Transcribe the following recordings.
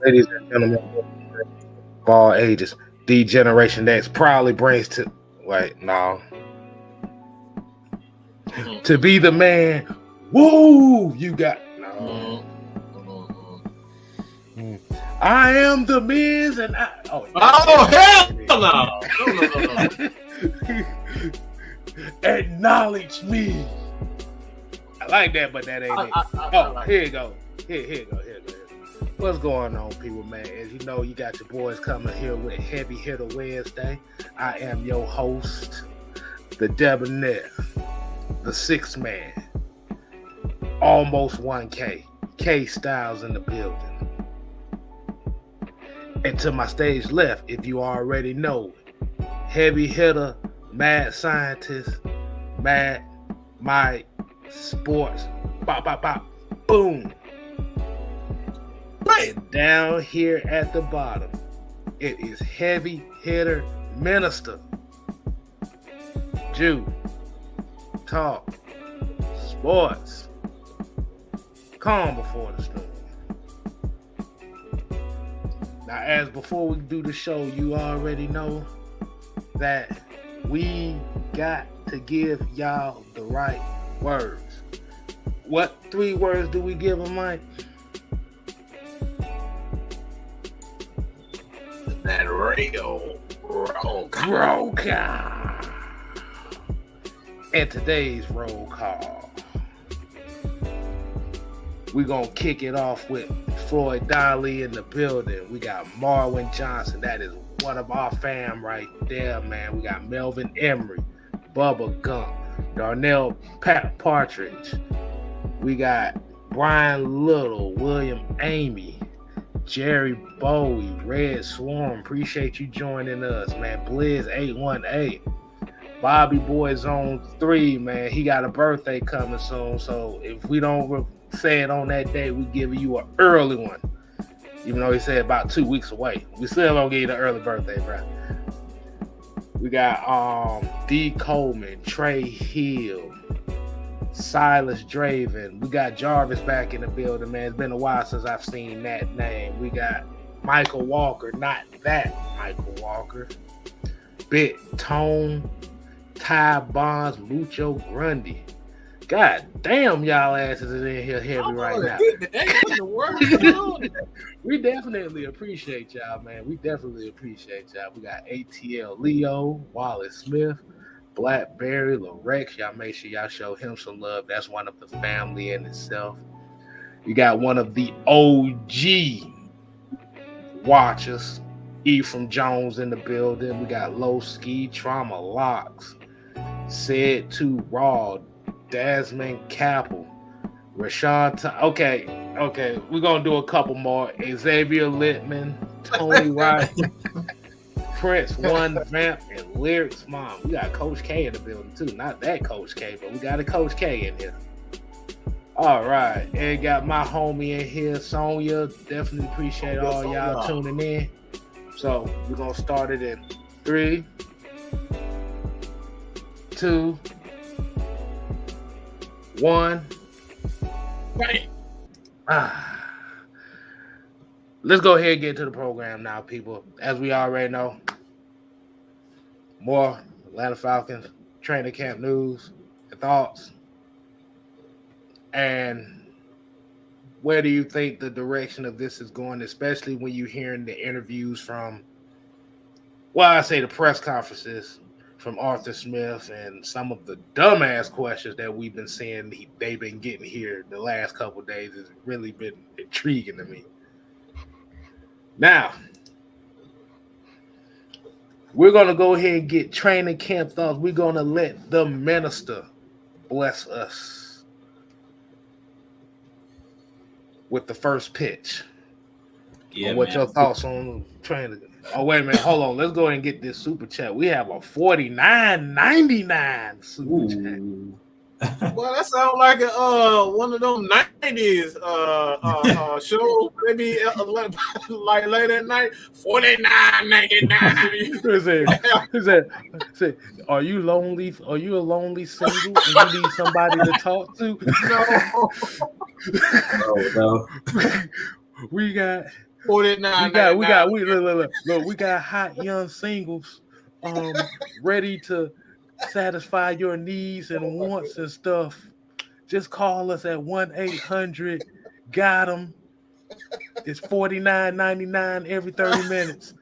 Ladies and gentlemen of all ages, the Generation X proudly brings to to be the man. Woo! You got no. I am the Miz, and I. Hell no! No. Acknowledge me. I like that, but that ain't it. Here you go. Here you go. What's going on, people, man? As you know, you got your boys coming here with Heavy Hitter Wednesday. I am your host, the Debonair, the sixth man, almost 1K, K Styles in the building. And to my stage left, if you already know, Heavy Hitter, Mad Scientist, Mad Mike Sports, bop, bop, bop, boom. And down here at the bottom, it is Heavy Hitter Minister, Jew, Talk, Sports, calm before the storm. Now, as before we do the show, you already know that we got to give y'all the right words. What 3 words do we give them, Mike? That real roll call. And today's roll call, we're going to kick it off with Floyd Donnelly in the building. We got Marwin Johnson. That is one of our fam right there, man. We got Melvin Emery, Bubba Gump, Darnell Partridge. We got Brian Little, William Amy, Jerry Bowie, Red Swarm. Appreciate you joining us, man. Blizz 818. Bobby Boy Zone 3, man. He got a birthday coming soon. So if we don't say it on that day, we give you an early one. Even though he said about 2 weeks away. We still gonna give you the early birthday, bro. We got D. Coleman, Trey Hill, Silas Draven. We got Jarvis back in the building, man. It's been a while since I've seen that name. We got Michael Walker, not that Michael Walker. Bit Tone, Ty Bonds, Mucho Grundy. God damn, y'all asses is in here heavy right now. We definitely appreciate y'all, man. We definitely appreciate y'all. We got ATL Leo, Wallace Smith, Blackberry, Lorex. Y'all make sure y'all show him some love. That's one of the family in itself. You got one of the OG watchers, Ephraim Jones in the building. We got Low Ski, Trauma Locks, Said to Raw, Desmond Capel, Rashad. Okay. We're gonna do a couple more. Xavier Littman, Tony Wright, Prince One Vamp, and Lyrics Mom. We got Coach K in the building too. Not that Coach K, but we got a Coach K in here. All right, and got my homie in here, Sonya. Definitely appreciate all y'all tuning in. So we're gonna start it in 3, 2, 1. Right. Let's go ahead and get to the program now, people. As we already know, more Atlanta Falcons training camp news and thoughts. And where do you think the direction of this is going, especially when you're hearing the interviews from, the press conferences from Arthur Smith and some of the dumbass questions that we've been seeing they've been getting here the last couple of days has really been intriguing to me. Now, we're going to go ahead and get training camp thoughts. We're going to let the minister bless us with the first pitch. Yeah, what your thoughts on training? Oh, wait a minute. Hold on. Let's go ahead and get this super chat. We have a $49.99 super chat. Well, that sounds like one of them 90s shows. Maybe like late at night. $49.99. Are you lonely? Are you a lonely single and you need somebody to talk to? No. We got Look, we got hot young singles ready to satisfy your needs and wants and stuff. Just call us at 1-800 got 'em. It's $49.99 every 30 minutes.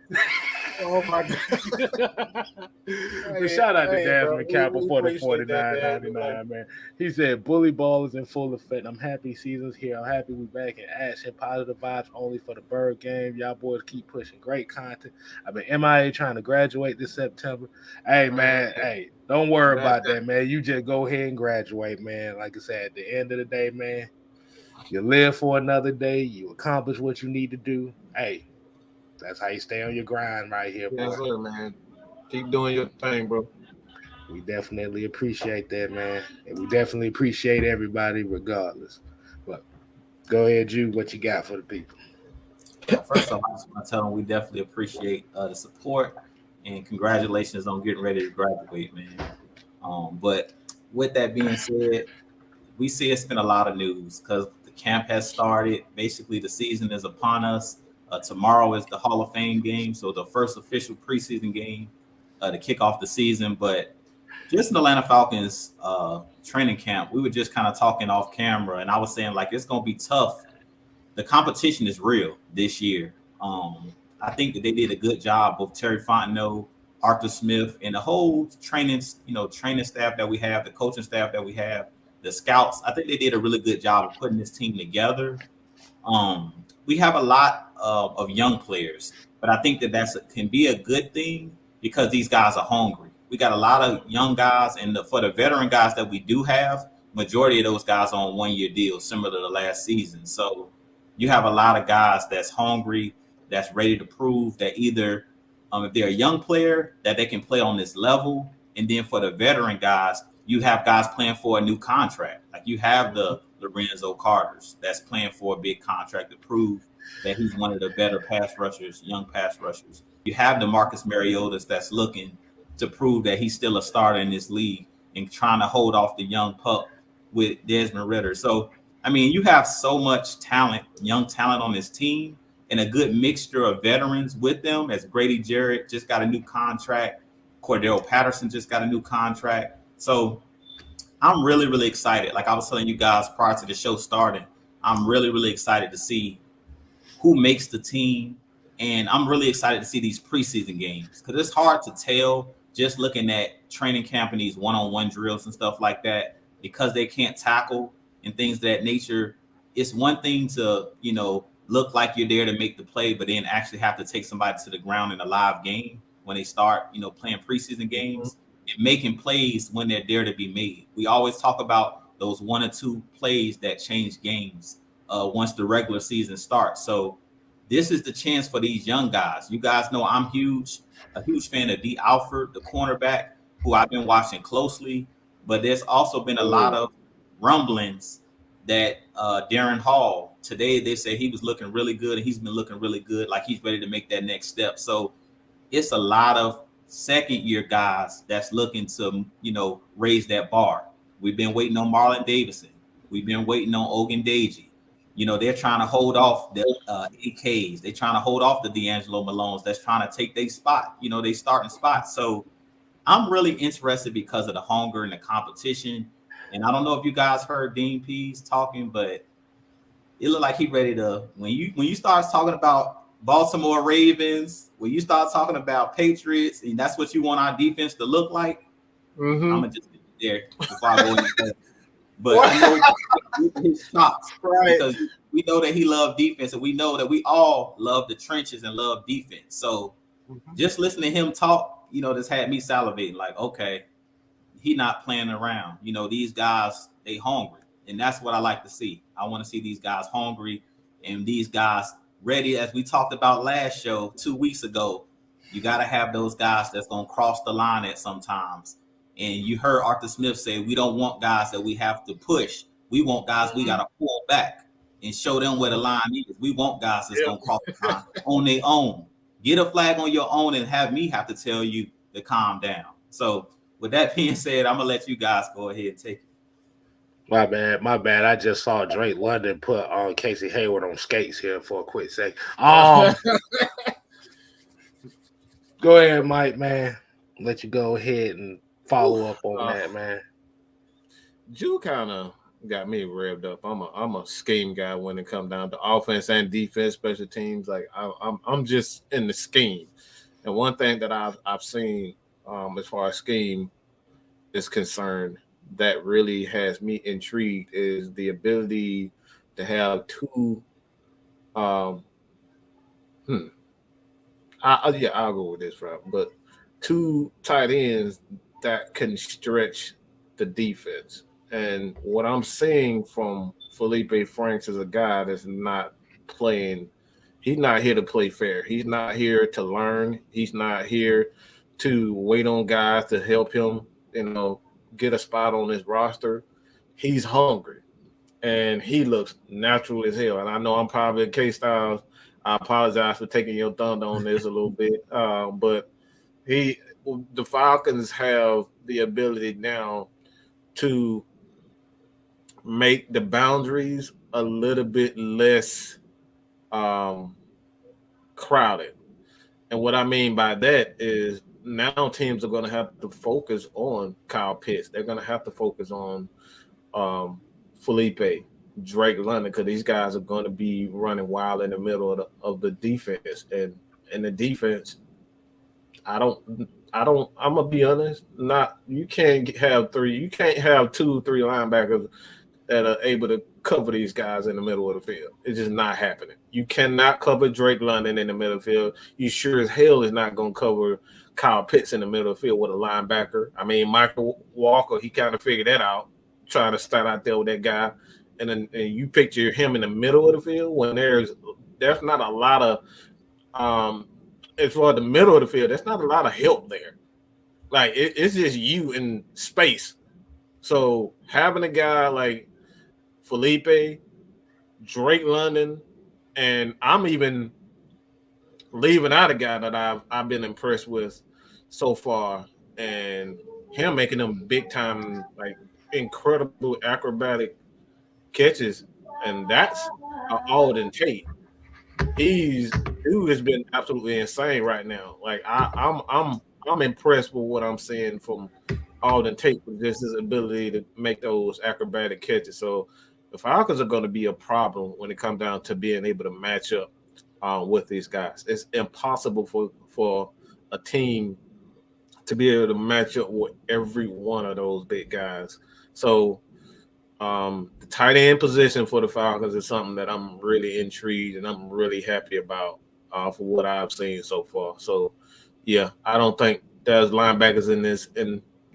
Oh my God. But shout out to Bro, Jasmine Campbell we for the appreciate that, man. $49.99, man. He said, "Bully ball is in full effect. I'm happy season's here. I'm happy we back in action. Positive vibes only for the Bird game. Y'all boys keep pushing great content. I've been MIA trying to graduate this September. Hey, man, hey, don't worry about that, man. You just go ahead and graduate, man. Like I said, at the end of the day, man, you live for another day. You accomplish what you need to do. Hey, that's how you stay on your grind right here, boy. Yes, sir, man. Keep doing your thing, bro. We definitely appreciate that, man. And we definitely appreciate everybody regardless. But go ahead, Jude, what you got for the people? First off, I just want to tell them we definitely appreciate the support and congratulations on getting ready to graduate, man. But with that being said, we see it's been a lot of news because the camp has started. Basically, the season is upon us. Tomorrow is the Hall of Fame game, so the first official preseason game to kick off the season. But just in the Atlanta Falcons training camp, we were just kind of talking off camera, and I was saying, like, it's going to be tough. The competition is real this year. I think that they did a good job, both Terry Fontenot, Arthur Smith, and the whole training staff that we have, the coaching staff that we have, the scouts. I think they did a really good job of putting this team together. We have a lot of young players, but I think that can be a good thing because these guys are hungry. We got a lot of young guys, and for the veteran guys that we do have, majority of those guys are on one-year deals, similar to the last season. So you have a lot of guys that's hungry, that's ready to prove that either if they're a young player, that they can play on this level. And then for the veteran guys, you have guys playing for a new contract. Like you have the Lorenzo Carters that's playing for a big contract to prove that he's one of the better pass rushers, young pass rushers. You have the Marcus Mariotas that's looking to prove that he's still a starter in this league and trying to hold off the young pup with Desmond Ridder. So, I mean, you have so much talent, young talent on this team, and a good mixture of veterans with them, as Grady Jarrett just got a new contract. Cordell Patterson just got a new contract. So I'm really, really excited. Like I was telling you guys prior to the show starting, I'm really, really excited to see who makes the team. And I'm really excited to see these preseason games because it's hard to tell just looking at training camp and these one-on-one drills and stuff like that because they can't tackle and things of that nature. It's one thing to, look like you're there to make the play, but then actually have to take somebody to the ground in a live game when they start, playing preseason games and making plays when they're there to be made. We always talk about those 1 or 2 plays that change games once the regular season starts. So this is the chance for these young guys. You guys know I'm a huge fan of D. Alford, the cornerback, who I've been watching closely, but there's also been a lot of rumblings that Darren Hall, today they say he was looking really good and he's been looking really good, like he's ready to make that next step. So it's a lot of second-year guys that's looking to, raise that bar. We've been waiting on Marlon Davidson. We've been waiting on Ogundeji. They're trying to hold off the AKs. They're trying to hold off the D'Angelo Malones that's trying to take their spot, they starting spot. So I'm really interested because of the hunger and the competition. And I don't know if you guys heard Dean Pease talking, but it looked like he ready to, when you start talking about Baltimore Ravens, when you start talking about Patriots, and that's what you want our defense to look like, I'm going to just get there before I go into but I know his shots, right? Because we know that he loved defense, and we know that we all love the trenches and love defense. So just listening to him talk, this had me salivating. Like, okay, he not playing around. These guys, they hungry, and that's what I like to see. I want to see these guys hungry and these guys ready. As we talked about last show 2 weeks ago, you got to have those guys that's gonna cross the line at sometimes. And you heard Arthur Smith say, we don't want guys that we have to push. We want guys we got to pull back and show them where the line is. We want guys that's going to cross the line on their own. Get a flag on your own and have me have to tell you to calm down. So with that being said, I'm going to let you guys go ahead and take it. My bad. I just saw Drake London put Casey Hayward on skates here for a quick sec. Go ahead, Mike, man. Let you go ahead and follow up on that, man. Jew kind of got me revved up. I'm a scheme guy when it comes down to offense and defense, special teams. Like I'm just in the scheme. And one thing that I've seen as far as scheme is concerned that really has me intrigued is the ability to have two. Um, hmm, yeah, I'll go with this route, but two tight ends that can stretch the defense. And what I'm seeing from Felipe Franks is a guy that's not playing. He's not here to play fair. He's not here to learn. He's not here to wait on guys to help him, get a spot on his roster. He's hungry and he looks natural as hell. And I know I'm probably K Styles. I apologize for taking your thunder on this a little bit, but he, the Falcons have the ability now to make the boundaries a little bit less um, crowded. And what I mean by that is now teams are going to have to focus on Kyle Pitts. They're going to have to focus on Felipe, Drake London, because these guys are going to be running wild in the middle of the defense. And in the defense, I'm gonna be honest. You can't have two, three linebackers that are able to cover these guys in the middle of the field. It's just not happening. You cannot cover Drake London in the middle of the field. You sure as hell is not gonna cover Kyle Pitts in the middle of the field with a linebacker. I mean, Michael Walker, he kind of figured that out, trying to start out there with that guy. And you picture him in the middle of the field when there's not a lot of as far as the middle of the field, there's not a lot of help there. Like it's just you in space. So having a guy like Felipe, Drake London, and I'm even leaving out a guy that I've been impressed with so far, and him making them big time, like incredible acrobatic catches, and that's Alden Tate. Dude has been absolutely insane right now. Like I'm impressed with what I'm seeing from Alden Tate with just his ability to make those acrobatic catches. So the Falcons are going to be a problem when it comes down to being able to match up with these guys. It's impossible for a team to be able to match up with every one of those big guys. So the tight end position for the Falcons is something that I'm really intrigued and I'm really happy about for what I've seen so far. So, yeah, I don't think there's linebackers in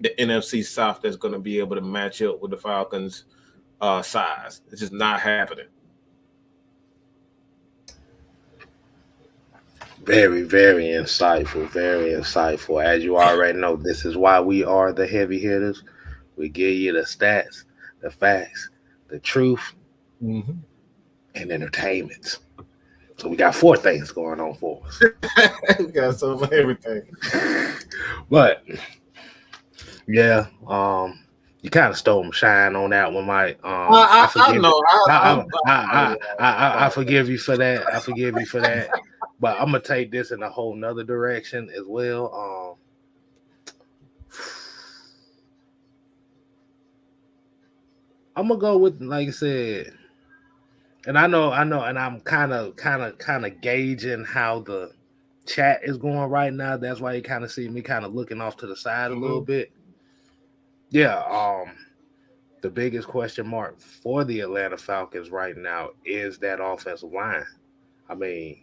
the NFC South that's going to be able to match up with the Falcons' size. It's just not happening. Very, very insightful. Very insightful. As you already know, this is why we are the heavy hitters. We give you the stats, the facts, the truth, and entertainment. So we got four things going on for us. We got some of everything. But yeah, you kind of stole my shine on that one, Mike. I forgive you for that. I forgive you for that. But I'm gonna take this in a whole nother direction as well. I'm gonna go with, like I said, and I know, and I'm kind of gauging how the chat is going right now. That's why you kind of see me kind of looking off to the side a little bit. Yeah. The biggest question mark for the Atlanta Falcons right now is that offensive line. I mean,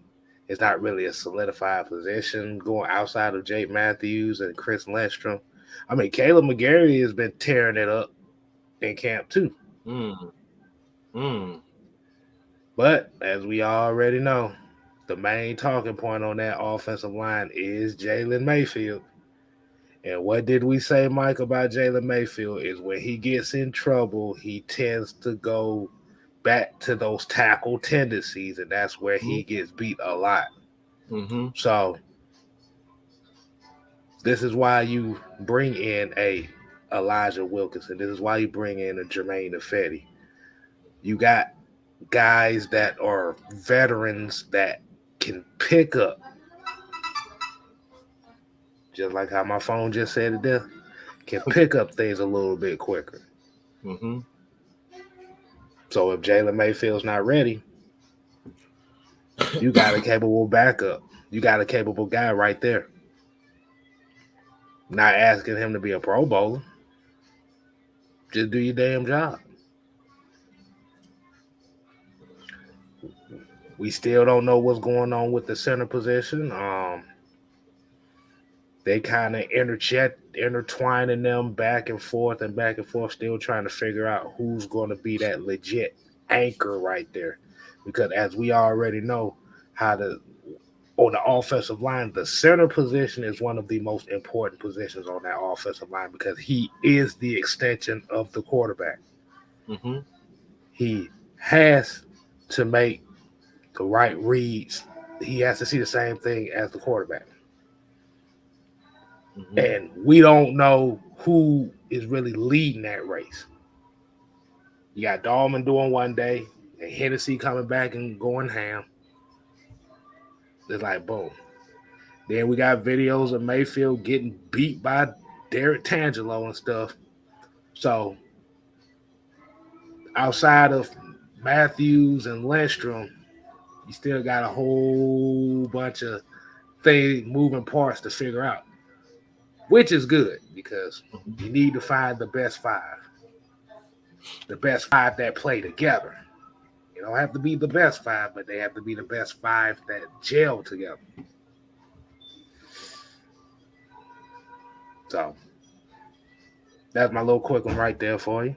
it's not really a solidified position going outside of Jake Matthews and Chris Lindstrom. I mean, Caleb McGarry has been tearing it up in camp too. But as we already know, the main talking point on that offensive line is Jalen Mayfield. And what did we say, Mike, about Jalen Mayfield is when he gets in trouble, he tends to go back to those tackle tendencies, and that's where he gets beat a lot. So this is why you bring in a Elijah Wilkinson. This is why you bring in a Jermaine Ifedi. You got guys that are veterans that can pick up, just like how my phone just said it there, can pick up things a little bit quicker. Mm-hmm. So if Jalen Mayfield's not ready, you got a capable backup. You got a capable guy right there. Not asking him to be a Pro Bowler. Just do your damn job. We still don't know what's going on with the center position. They kind of intertwining them back and forth, still trying to figure out who's going to be that legit anchor right there. Because as we already know, on the offensive line, the center position is one of the most important positions on that offensive line because he is the extension of the quarterback. Mm-hmm. He has to make the right reads. He has to see the same thing as the quarterback. Mm-hmm. And we don't know who is really leading that race. You got Dahlman doing one day, and Hennessy coming back and going ham. It's like, boom. Then we got videos of Mayfield getting beat by Derek Tangelo and stuff. So outside of Matthews and Lindstrom, you still got a whole bunch of moving parts to figure out, which is good because you need to find the best five that play together. You don't have to be the best five, but they have to be the best five that gel together. So that's my little quick one right there for you.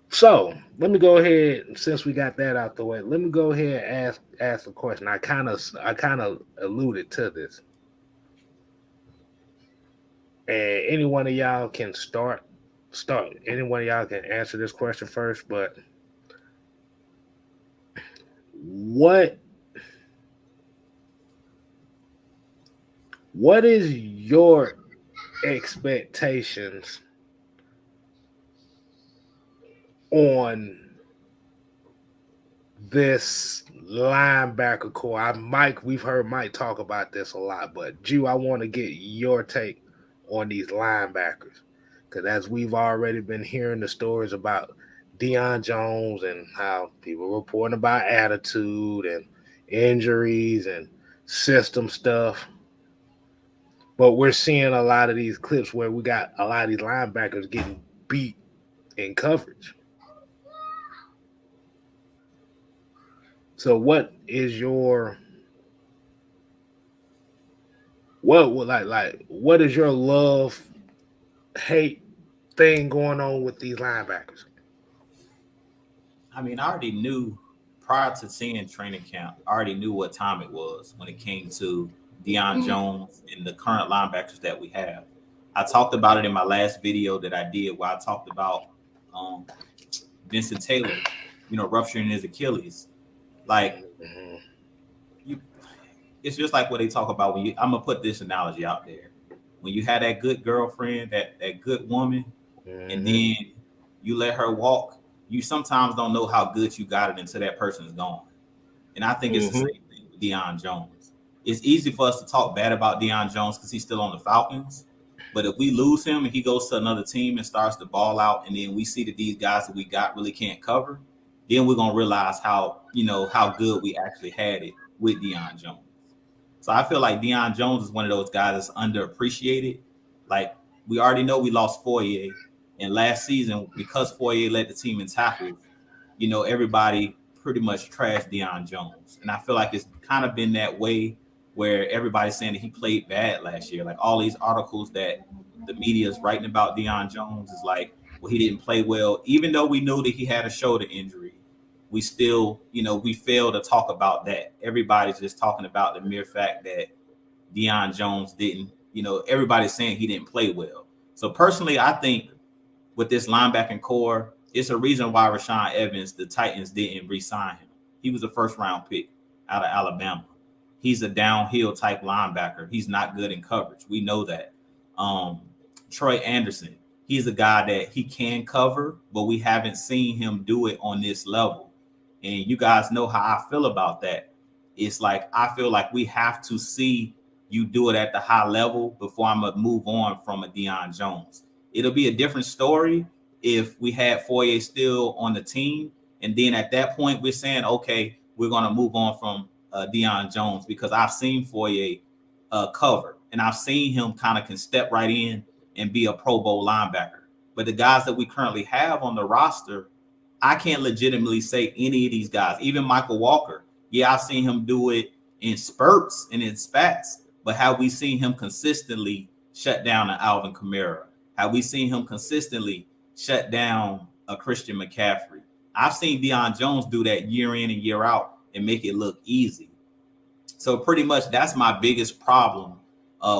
So let me go ahead, since we got that out the way, let me go ahead and ask a question. I kind of alluded to this. And any one of y'all can start. Any one of y'all can answer this question first, but what is your expectations on this linebacker core? We've heard Mike talk about this a lot, but Jew, I want to get your take on these linebackers. Because as we've already been hearing the stories about Deion Jones and how people reporting about attitude and injuries and system stuff. But we're seeing a lot of these clips where we got a lot of these linebackers getting beat in coverage. So what is your what is your love-hate thing going on with these linebackers? I mean, I already knew prior to seeing training camp, I already knew what time it was when it came to Deion Jones and the current linebackers that we have. I talked about it in my last video that I did where I talked about Vincent Taylor, rupturing his Achilles. Like, it's just like what they talk about when I'm going to put this analogy out there. When you had that good girlfriend, that good woman, and then you let her walk, you sometimes don't know how good you got it until that person is gone. And I think it's the same thing with Deion Jones. It's easy for us to talk bad about Deion Jones because he's still on the Falcons. But if we lose him and he goes to another team and starts to ball out, and then we see that these guys that we got really can't cover, then we're going to realize how good we actually had it with Deion Jones. So I feel like Deion Jones is one of those guys that's underappreciated. Like, we already know we lost Foye. And last season, because Foye led the team in tackles, everybody pretty much trashed Deion Jones. And I feel like it's kind of been that way where everybody's saying that he played bad last year. Like, all these articles that the media is writing about Deion Jones is like, well, he didn't play well. Even though we knew that he had a shoulder injury, we still, we fail to talk about that. Everybody's just talking about the mere fact that Deion Jones didn't, everybody's saying he didn't play well. So personally, I think with this linebacking core, it's a reason why Rashaan Evans, the Titans didn't re-sign him. He was a first-round pick out of Alabama. He's a downhill type linebacker. He's not good in coverage. We know that. Troy Anderson. He's a guy that he can cover, but we haven't seen him do it on this level. And you guys know how I feel about that. It's like I feel like we have to see you do it at the high level before I'm gonna move on from a Deion Jones. It'll be a different story if we had Foye still on the team, and then at that point we're saying, okay, we're gonna move on from Deion Jones, because I've seen Foye cover, and I've seen him kind of can step right in and be a Pro Bowl linebacker. But the guys that we currently have on the roster, I can't legitimately say any of these guys, even Michael Walker. Yeah, I've seen him do it in spurts and in spats, but have we seen him consistently shut down an Alvin Kamara? Have we seen him consistently shut down a Christian McCaffrey? I've seen Deion Jones do that year in and year out and make it look easy. So pretty much that's my biggest problem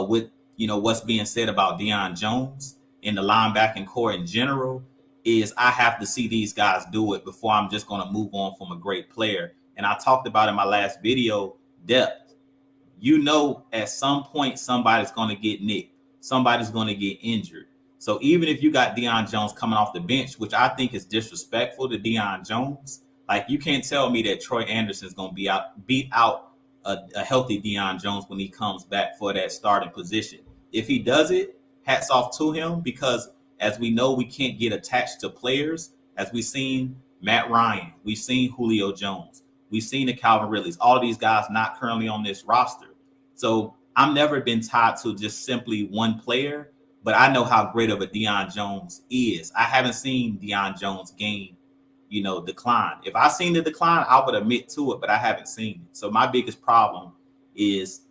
with what's being said about Deion Jones and the linebacking core in general, is I have to see these guys do it before I'm just going to move on from a great player. And I talked about in my last video, depth. At some point somebody's going to get nicked, somebody's going to get injured. So even if you got Deion Jones coming off the bench, which I think is disrespectful to Deion Jones, like you can't tell me that Troy Anderson is going to beat out a healthy Deion Jones when he comes back for that starting position. If he does it, hats off to him, because as we know, we can't get attached to players. As we've seen Matt Ryan, we've seen Julio Jones, we've seen the Calvin Ridleys, all of these guys not currently on this roster. So I've never been tied to just simply one player, but I know how great of a Deion Jones is. I haven't seen Deion Jones gain, decline. If I seen the decline, I would admit to it, but I haven't seen it. So my biggest problem is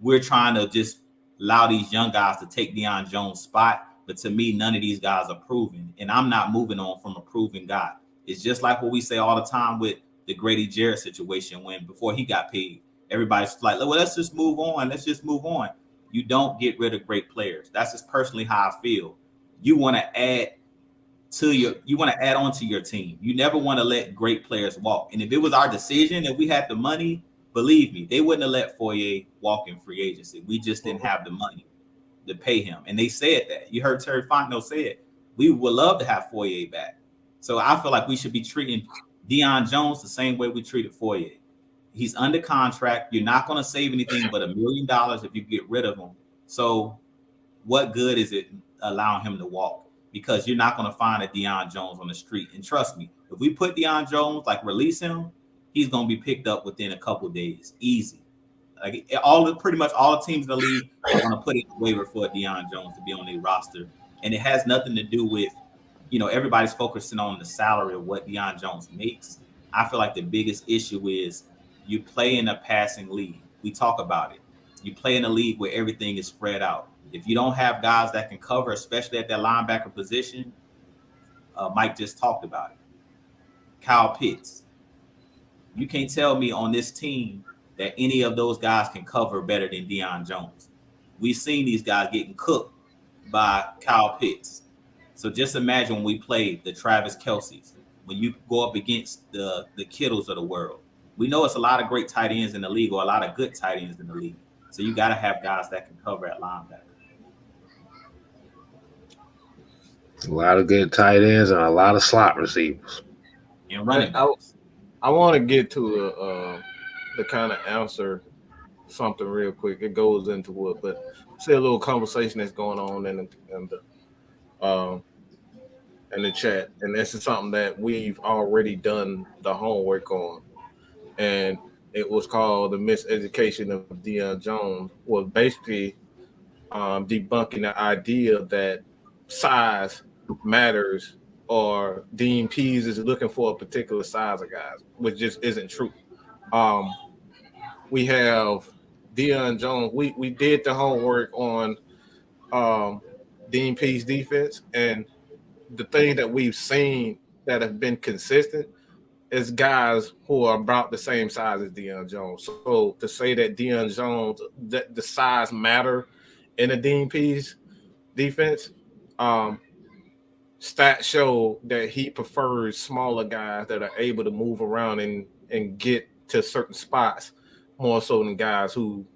we're trying to just allow these young guys to take Deion Jones' spot. But to me, none of these guys are proven, and I'm not moving on from a proven guy. It's just like what we say all the time with the Grady Jarrett situation, when before he got paid, everybody's like, well, let's just move on. Let's just move on. You don't get rid of great players. That's just personally how I feel. You want to add on to your team. You never want to let great players walk. And if it was our decision, if we had the money, believe me, they wouldn't have let Foye walk in free agency. We just didn't have the money to pay him. And they said that. You heard Terry Fontenot say it. We would love to have Foye back. So I feel like we should be treating Deion Jones the same way we treated Foye. He's under contract. You're not going to save anything but $1 million if you get rid of him. So what good is it allowing him to walk? Because you're not going to find a Deion Jones on the street. And trust me, if we put Deion Jones, release him, he's going to be picked up within a couple of days. Easy. Pretty much all the teams in the league are going to put in a waiver for Deion Jones to be on their roster. And it has nothing to do with, everybody's focusing on the salary of what Deion Jones makes. I feel like the biggest issue is you play in a passing league. We talk about it. You play in a league where everything is spread out. If you don't have guys that can cover, especially at that linebacker position, Mike just talked about it. Kyle Pitts. You can't tell me on this team that any of those guys can cover better than Deion Jones. We've seen these guys getting cooked by Kyle Pitts. So just imagine when we play the Travis Kelce's, when you go up against the Kittles of the world. We know it's a lot of great tight ends in the league, or a lot of good tight ends in the league. So you got to have guys that can cover at linebacker. A lot of good tight ends and a lot of slot receivers. And running. I want to get to the kind of answer something real quick. It goes into it, but see a little conversation that's going on in the chat, and this is something that we've already done the homework on, and it was called the miseducation of Deion Jones. Was basically debunking the idea that size matters, or Dean Pease is looking for a particular size of guys, which just isn't true. We have Deion Jones. We did the homework on Dean Pease defense, and the thing that we've seen that have been consistent is guys who are about the same size as Deion Jones. So to say that Deion Jones, that the size matter in a Dean Pease defense, stats show that he prefers smaller guys that are able to move around and get to certain spots more so than guys who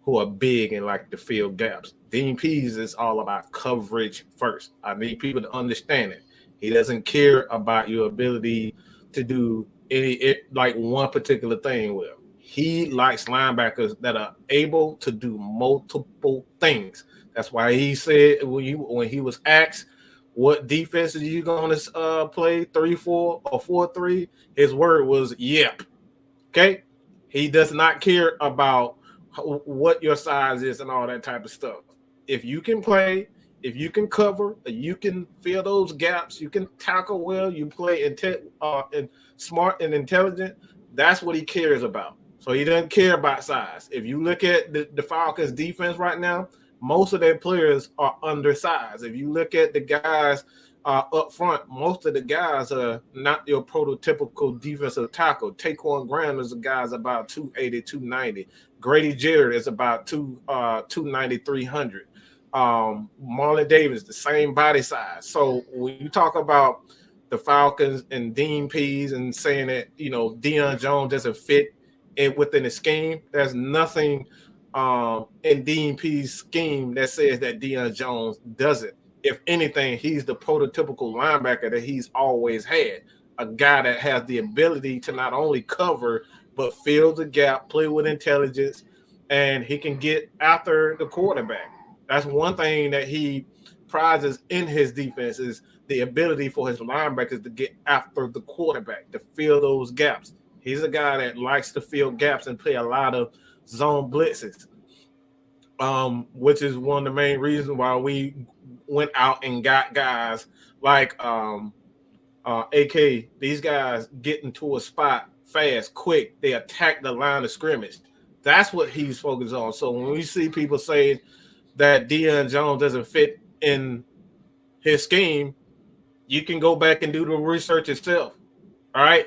are big and like to fill gaps. Dean Pease is all about coverage first. I need people to understand it. He doesn't care about your ability to do like one particular thing well. He likes linebackers that are able to do multiple things. That's why he said when he was asked what defense are you going to play, 3-4 or 4-3, his word was yep. Okay, he does not care about what your size is and all that type of stuff. If you can play, if you can cover, you can fill those gaps, you can tackle well, you play and smart and intelligent. That's what he cares about. So he doesn't care about size. If you look at the Falcons defense right now, most of their players are undersized. If you look at the guys up front, most of the guys are not your prototypical defensive tackle. Taquan Graham is a guy's about 280, 290. Grady Jarrett is about 290, 300. Marlon Davis, the same body size. So when you talk about the Falcons and Dean Pease and saying that, you know, Deion Jones doesn't fit within the scheme, there's nothing in Dean Pease's scheme that says that Deion Jones doesn't. If anything, he's the prototypical linebacker that he's always had, a guy that has the ability to not only cover but fill the gap, play with intelligence, and he can get after the quarterback. That's one thing that he prizes in his defense is the ability for his linebackers to get after the quarterback, to fill those gaps. He's a guy that likes to fill gaps and play a lot of zone blitzes, which is one of the main reasons why we went out and got guys like AK. These guys get into a spot fast, quick. They attack the line of scrimmage. That's what he's focused on. So when we see people say that Deion Jones doesn't fit in his scheme, you can go back and do the research yourself. All right,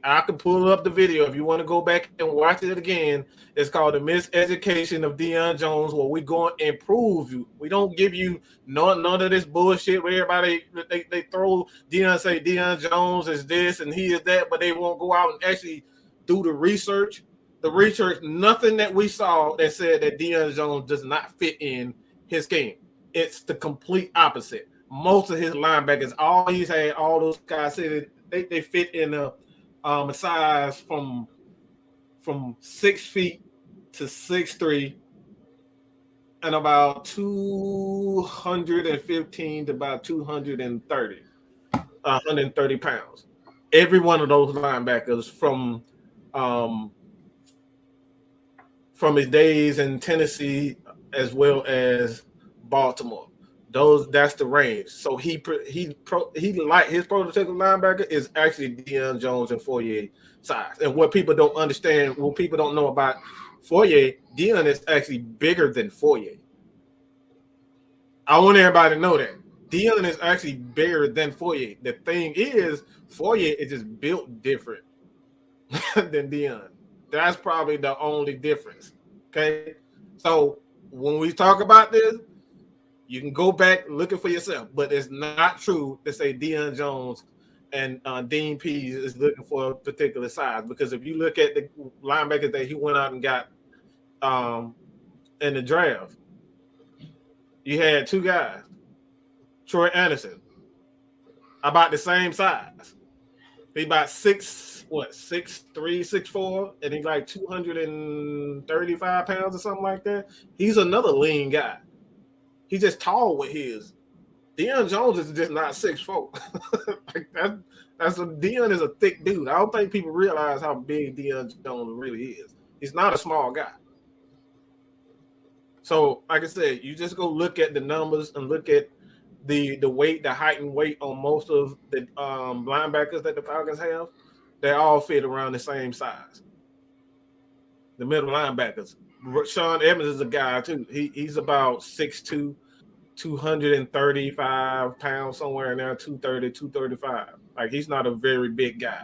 I can pull up the video if you want to go back and watch it again. It's called The Miseducation of Deion Jones, where we go and prove you. We don't give you none of this bullshit where everybody they throw say Deion Jones is this and he is that, but they won't go out and actually do the research. The research, nothing that we saw that said that Deion Jones does not fit in his game. It's the complete opposite. Most of his linebackers, all those guys said they fit in a size from 6 feet to 6'3", and about 215 to about 130 pounds. Every one of those linebackers from his days in Tennessee as well as Baltimore. That's the range. So he like his prototypical linebacker is actually Deion Jones and Fourier size. And what people don't understand, what people don't know about Fourier, Deion is actually bigger than Fourier. I want everybody to know that Deion is actually bigger than Fourier. The thing is, Fourier is just built different than Deion. That's probably the only difference. Okay, so when we talk about this, you can go back looking for yourself, but it's not true to say Deion Jones and Dean Pease is looking for a particular size, because if you look at the linebackers that he went out and got in the draft, you had two guys, Troy Anderson, about the same size. He's about 6'3", 6'4", and he's like 235 pounds or something like that. He's another lean guy. He's just tall with his. Deion Jones is just not 6'4". Like Deion is a thick dude. I don't think people realize how big Deion Jones really is. He's not a small guy. So, like I said, you just go look at the numbers and look at the weight, the height and weight on most of the linebackers that the Falcons have. They all fit around the same size. The middle linebackers. Sean Evans is a guy too. He's about 6'2", 235 pounds, somewhere in there, 230, 235. Like, he's not a very big guy.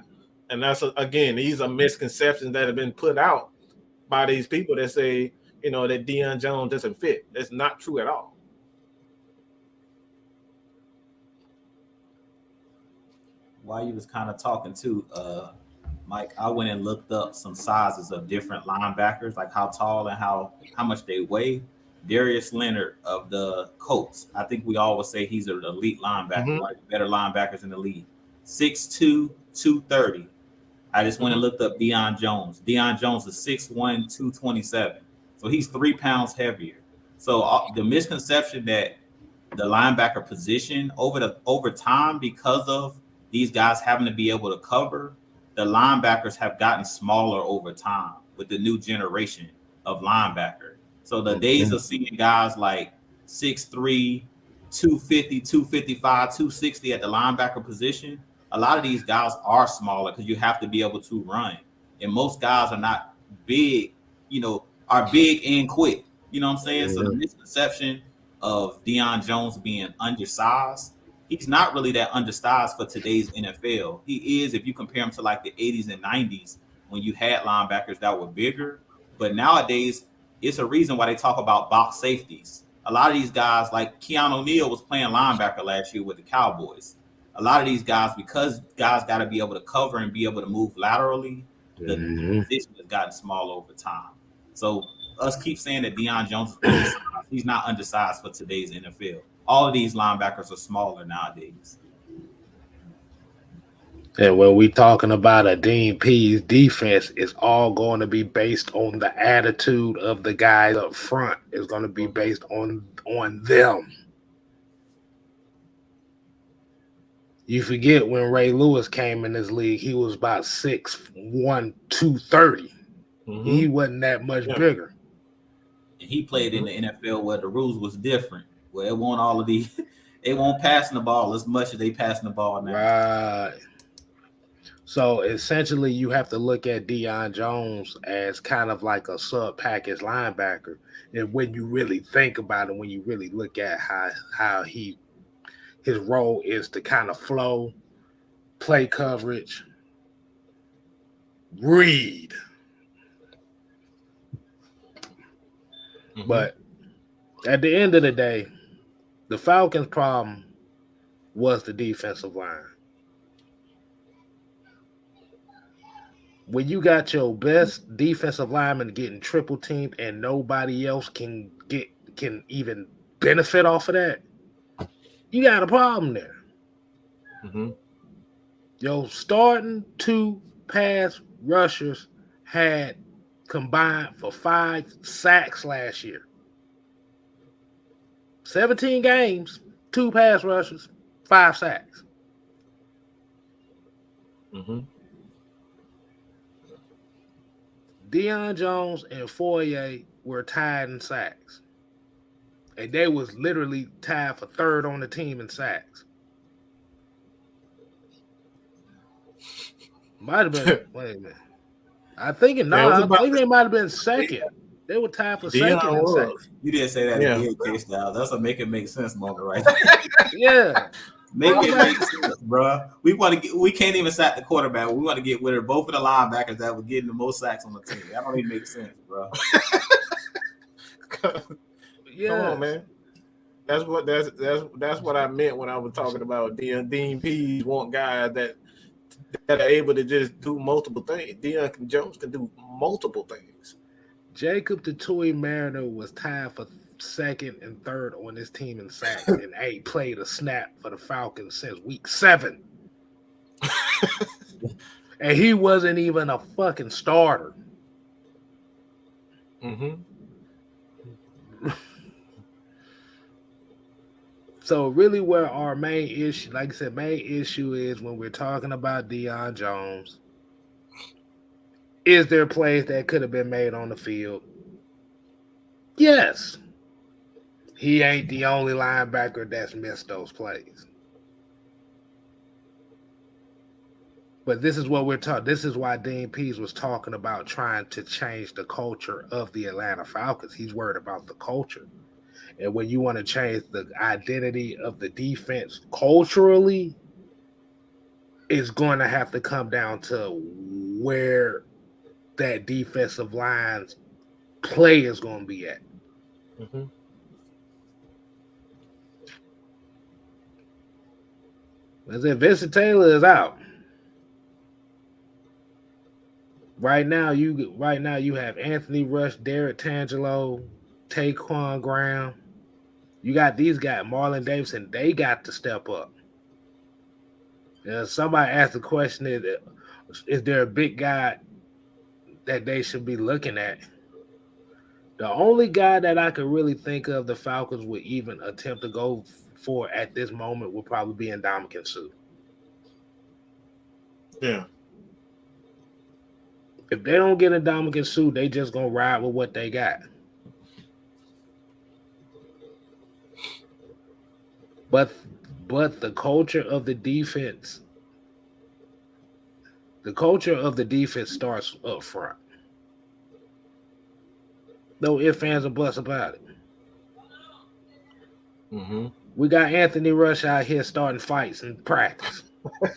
And that's, again, these are misconceptions that have been put out by these people that say, you know, that Deion Jones doesn't fit. That's not true at all. While you was kind of talking to Mike, I went and looked up some sizes of different linebackers, like how tall and how much they weigh. Darius Leonard of the Colts. I think we always say he's an elite linebacker, one of the better linebackers in the league. 6'2", 230. I just went and looked up Deion Jones. Deion Jones is 6'1", 227. So he's 3 pounds heavier. So the misconception that the linebacker position over time, because of these guys having to be able to cover, the linebackers have gotten smaller over time with the new generation of linebacker. So the days of seeing guys like 6'3", 250, 255, 260 at the linebacker position, a lot of these guys are smaller because you have to be able to run. And most guys are not big, are big and quick. You know what I'm saying? So the misconception of Deion Jones being undersized, he's not really that undersized for today's NFL. He is, if you compare him to like the 80s and 90s when you had linebackers that were bigger. But nowadays, it's a reason why they talk about box safeties. A lot of these guys, like Keanu Neal was playing linebacker last year with the Cowboys. A lot of these guys, because guys got to be able to cover and be able to move laterally, the position has gotten small over time. So us keep saying that Deion Jones is undersized. He's not undersized for today's NFL. All of these linebackers are smaller nowadays. And when we talking about a Dean Pease defense, it's all going to be based on the attitude of the guys up front. It's going to be based on them. You forget when Ray Lewis came in this league, he was about 6'1", 230. He wasn't that much bigger. And he played in the NFL where the rules was different, where it won't all of these, they won't passing the ball as much as they passing the ball now. Right. So essentially, you have to look at Deion Jones as kind of like a sub-package linebacker. And when you really think about it, when you really look at how his role is to kind of flow, play coverage, read. But at the end of the day, the Falcons' problem was the defensive line. When you got your best defensive lineman getting triple teamed and nobody else can even benefit off of that, you got a problem there. Your starting 2 pass rushers had combined for 5 sacks last year. 17 games, 2 pass rushers, 5 sacks. Deion Jones and Foyer were tied in sacks. And they was literally tied for 3rd on the team in sacks. Might have been, wait a minute. I think they might have been 2nd. They were tied for 2nd in sacks. You didn't say that in case now. That's a make it make sense moment right there. Yeah. Make it make sense, bro. We can't even sack the quarterback. We want to get rid of both of the linebackers that were getting the most sacks on the team. That don't even make sense, bro. Come on, man. That's what I meant when I was talking about Dean Pease want guys that are able to just do multiple things. Deion Jones can do multiple things. Jacob Tatui Mariner was tied for 2nd and 3rd on this team in sacks and ain't played a snap for the Falcons since week 7. And he wasn't even a fucking starter. So really where our main issue, like I said, is when we're talking about Deion Jones, is there plays that could have been made on the field? Yes. He ain't the only linebacker that's missed those plays. But this is what we're talking. This is why Dean Pease was talking about trying to change the culture of the Atlanta Falcons. He's worried about the culture. And when you want to change the identity of the defense culturally, it's going to have to come down to where that defensive line's play is going to be at. I said, Vincent Taylor is out. Right now, you have Anthony Rush, Derek Tangelo, Taquan Graham. You got these guys, Marlon Davidson. They got to step up. Somebody asked the question: Is there a big guy that they should be looking at? The only guy that I could really think of the Falcons would even attempt to go for at this moment would probably be Ndamukong Suh. Yeah. If they don't get Ndamukong Suh, they just gonna ride with what they got. But the culture of the defense starts up front. No ifs, ands, or buts about it. Mm-hmm. We got Anthony Rush out here starting fights in practice.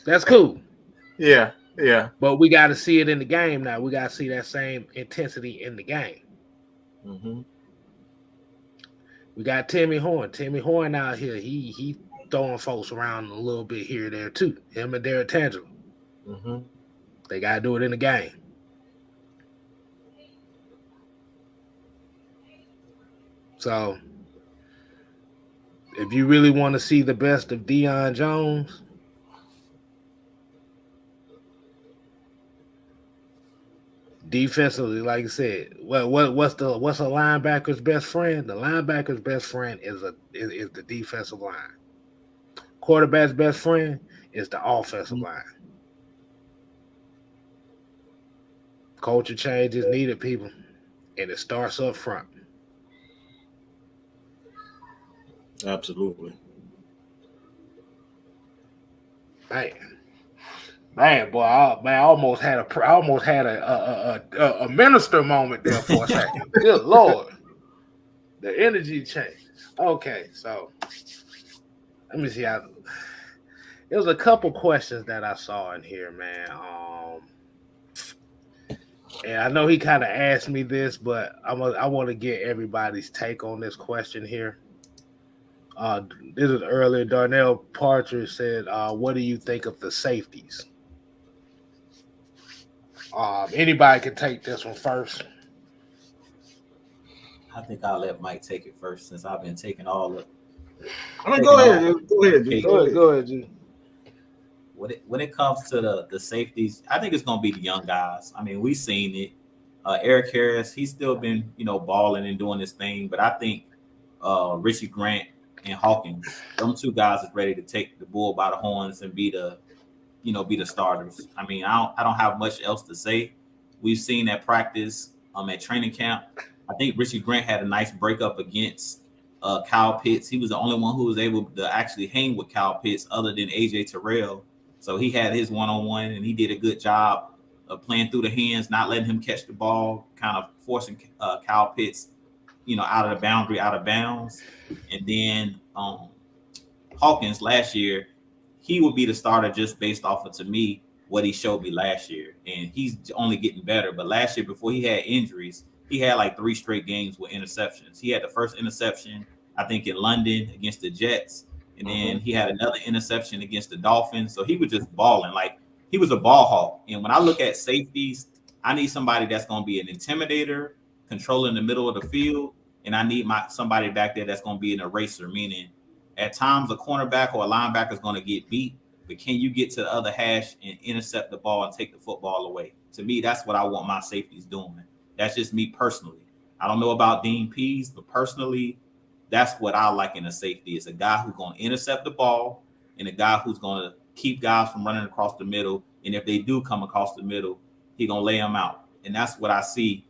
That's cool. Yeah. But we got to see it in the game now. We got to see that same intensity in the game. Mm-hmm. We got Timmy Horn. Timmy Horn out here. He throwing folks around a little bit here and there too. Him and Derek Tangelo. Mm-hmm. They got to do it in the game. So, if you really want to see the best of Deion Jones, defensively, like I said, what's a linebacker's best friend? The linebacker's best friend is the defensive line. Quarterback's best friend is the offensive line. Culture change is needed, people, and it starts up front. Absolutely. Man, boy, I almost had a minister moment there for a second. Good Lord, the energy change. Okay, so let me see how. There was a couple questions that I saw in here, man. And I know he kind of asked me this, but I want to get everybody's take on this question here. This is earlier. Darnell Partridge said, "What do you think of the safeties?" Anybody can take this one first. I think I'll let Mike take it first since I've been taking all the. Go ahead. Go ahead, G. When it comes to the safeties, I think it's going to be the young guys. I mean, we've seen it. Eric Harris, he's still been, balling and doing his thing. But I think Richie Grant and Hawkins, them two guys is ready to take the bull by the horns and be the starters. I mean, I don't have much else to say. We've seen that practice at training camp. I think Richie Grant had a nice breakup against Kyle Pitts. He was the only one who was able to actually hang with Kyle Pitts other than AJ Terrell. So he had his one-on-one, and he did a good job of playing through the hands, not letting him catch the ball, kind of forcing Kyle Pitts, out of the boundary, out of bounds. And then Hawkins last year, he would be the starter just based off of, to me, what he showed me last year. And he's only getting better. But last year, before he had injuries, he had like 3 straight games with interceptions. He had the first interception, I think, in London against the Jets. And then he had another interception against the Dolphins. So he was just balling. Like, he was a ball hawk. And when I look at safeties, I need somebody that's going to be an intimidator, controlling the middle of the field. And I need somebody back there that's going to be an eraser, meaning at times a cornerback or a linebacker is going to get beat. But can you get to the other hash and intercept the ball and take the football away? To me, that's what I want my safeties doing. That's just me personally. I don't know about Dean Pease, but personally, that's what I like in a safety. It's a guy who's going to intercept the ball and a guy who's going to keep guys from running across the middle. And if they do come across the middle, he's going to lay them out. And that's what I see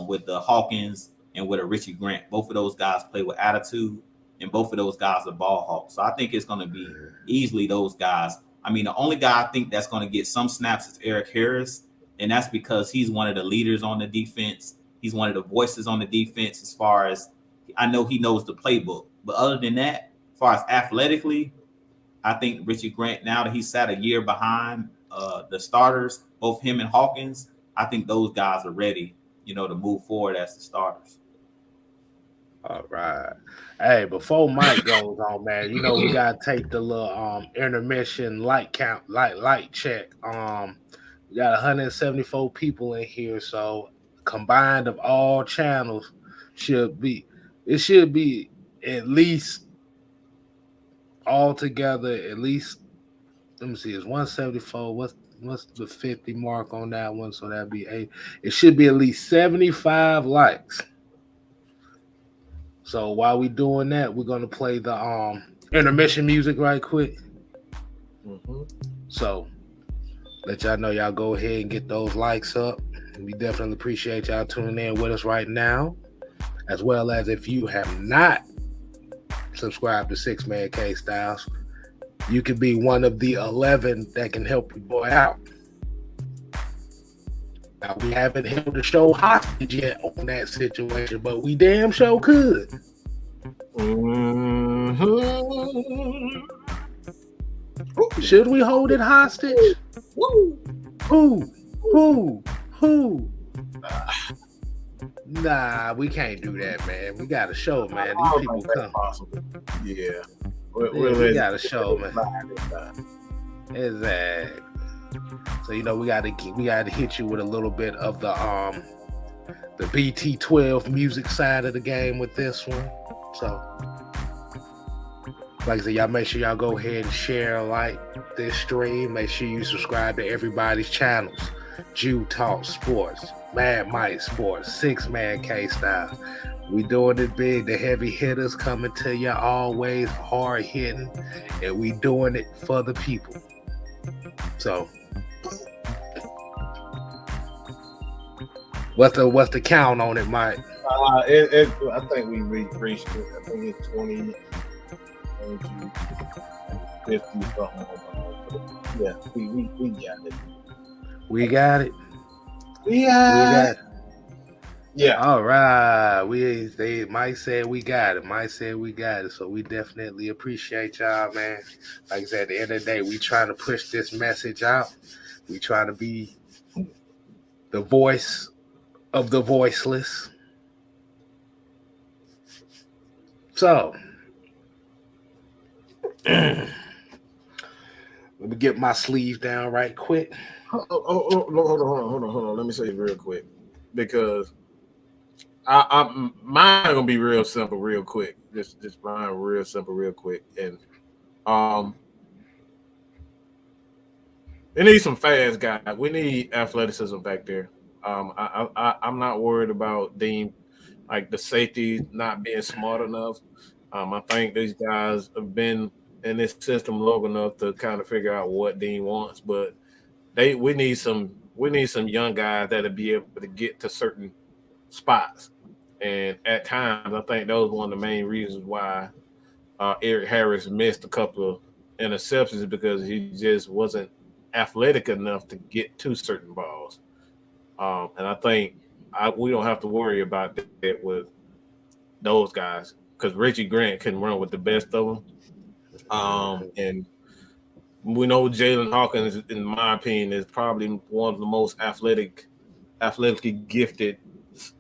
with the Hawkins and with a Richie Grant. Both of those guys play with attitude, and both of those guys are ball hawks. So I think it's going to be easily those guys. I mean, the only guy I think that's going to get some snaps is Eric Harris, and that's because he's one of the leaders on the defense. He's one of the voices on the defense as far as I know he knows the playbook. But other than that, as far as athletically, I think Richie Grant, now that he's sat a year behind the starters, both him and Hawkins, I think those guys are ready, to move forward as the starters. All right. Hey, before Mike goes on, man, we gotta take the little intermission light count, light check. We got 174 people in here, so combined of all channels should be It should be at least altogether, at least, let me see, it's 174. What's the 50 mark on that one? So that'd be 8. It should be at least 75 likes. So while we doing that, we're gonna play the intermission music right quick. Mm-hmm. So let y'all know y'all go ahead and get those likes up. We definitely appreciate y'all tuning in with us right now, as well as if you have not subscribed to Six Man K Styles, you could be one of the 11 that can help your boy out. Now, we haven't held the show hostage yet on that situation, but we damn sure could. Mm-hmm. Should we hold it hostage? Woo. Who? Nah, we can't do that, man. We got a show, man. These people come. Possible. Yeah. We got a show, man. Exactly. So we gotta hit you with a little bit of the BT12 music side of the game with this one. So, like I said, y'all make sure y'all go ahead and share, like this stream. Make sure you subscribe to everybody's channels. Jew Talk Sports, Mad Mike Sports, Six Man K Style. We doing it big. The heavy hitters coming to you always hard hitting, and we doing it for the people. So, what's the count on it, Mike? I think we reached it. I think it's 20, 50 something. Yeah, we got it. We got it. We got it. Yeah. All right. Mike said we got it. Mike said we got it. So we definitely appreciate y'all, man. Like I said, at the end of the day, we trying to push this message out. We trying to be the voice of the voiceless. So let me get my sleeve down right quick. Hold on. Let me say it real quick, because mine gonna be real simple, real quick. Just mine real simple, real quick, and we need some fast guys. We need athleticism back there. I'm not worried about Dean, like the safety not being smart enough. I think these guys have been in this system long enough to kind of figure out what Dean wants, but we need some young guys that'll be able to get to certain spots. And at times, I think that was one of the main reasons why Eric Harris missed a couple of interceptions, because he just wasn't athletic enough to get to certain balls. And I think we don't have to worry about that with those guys, because Richie Grant can run with the best of them. And we know Jalen Hawkins, in my opinion, is probably one of the most athletically gifted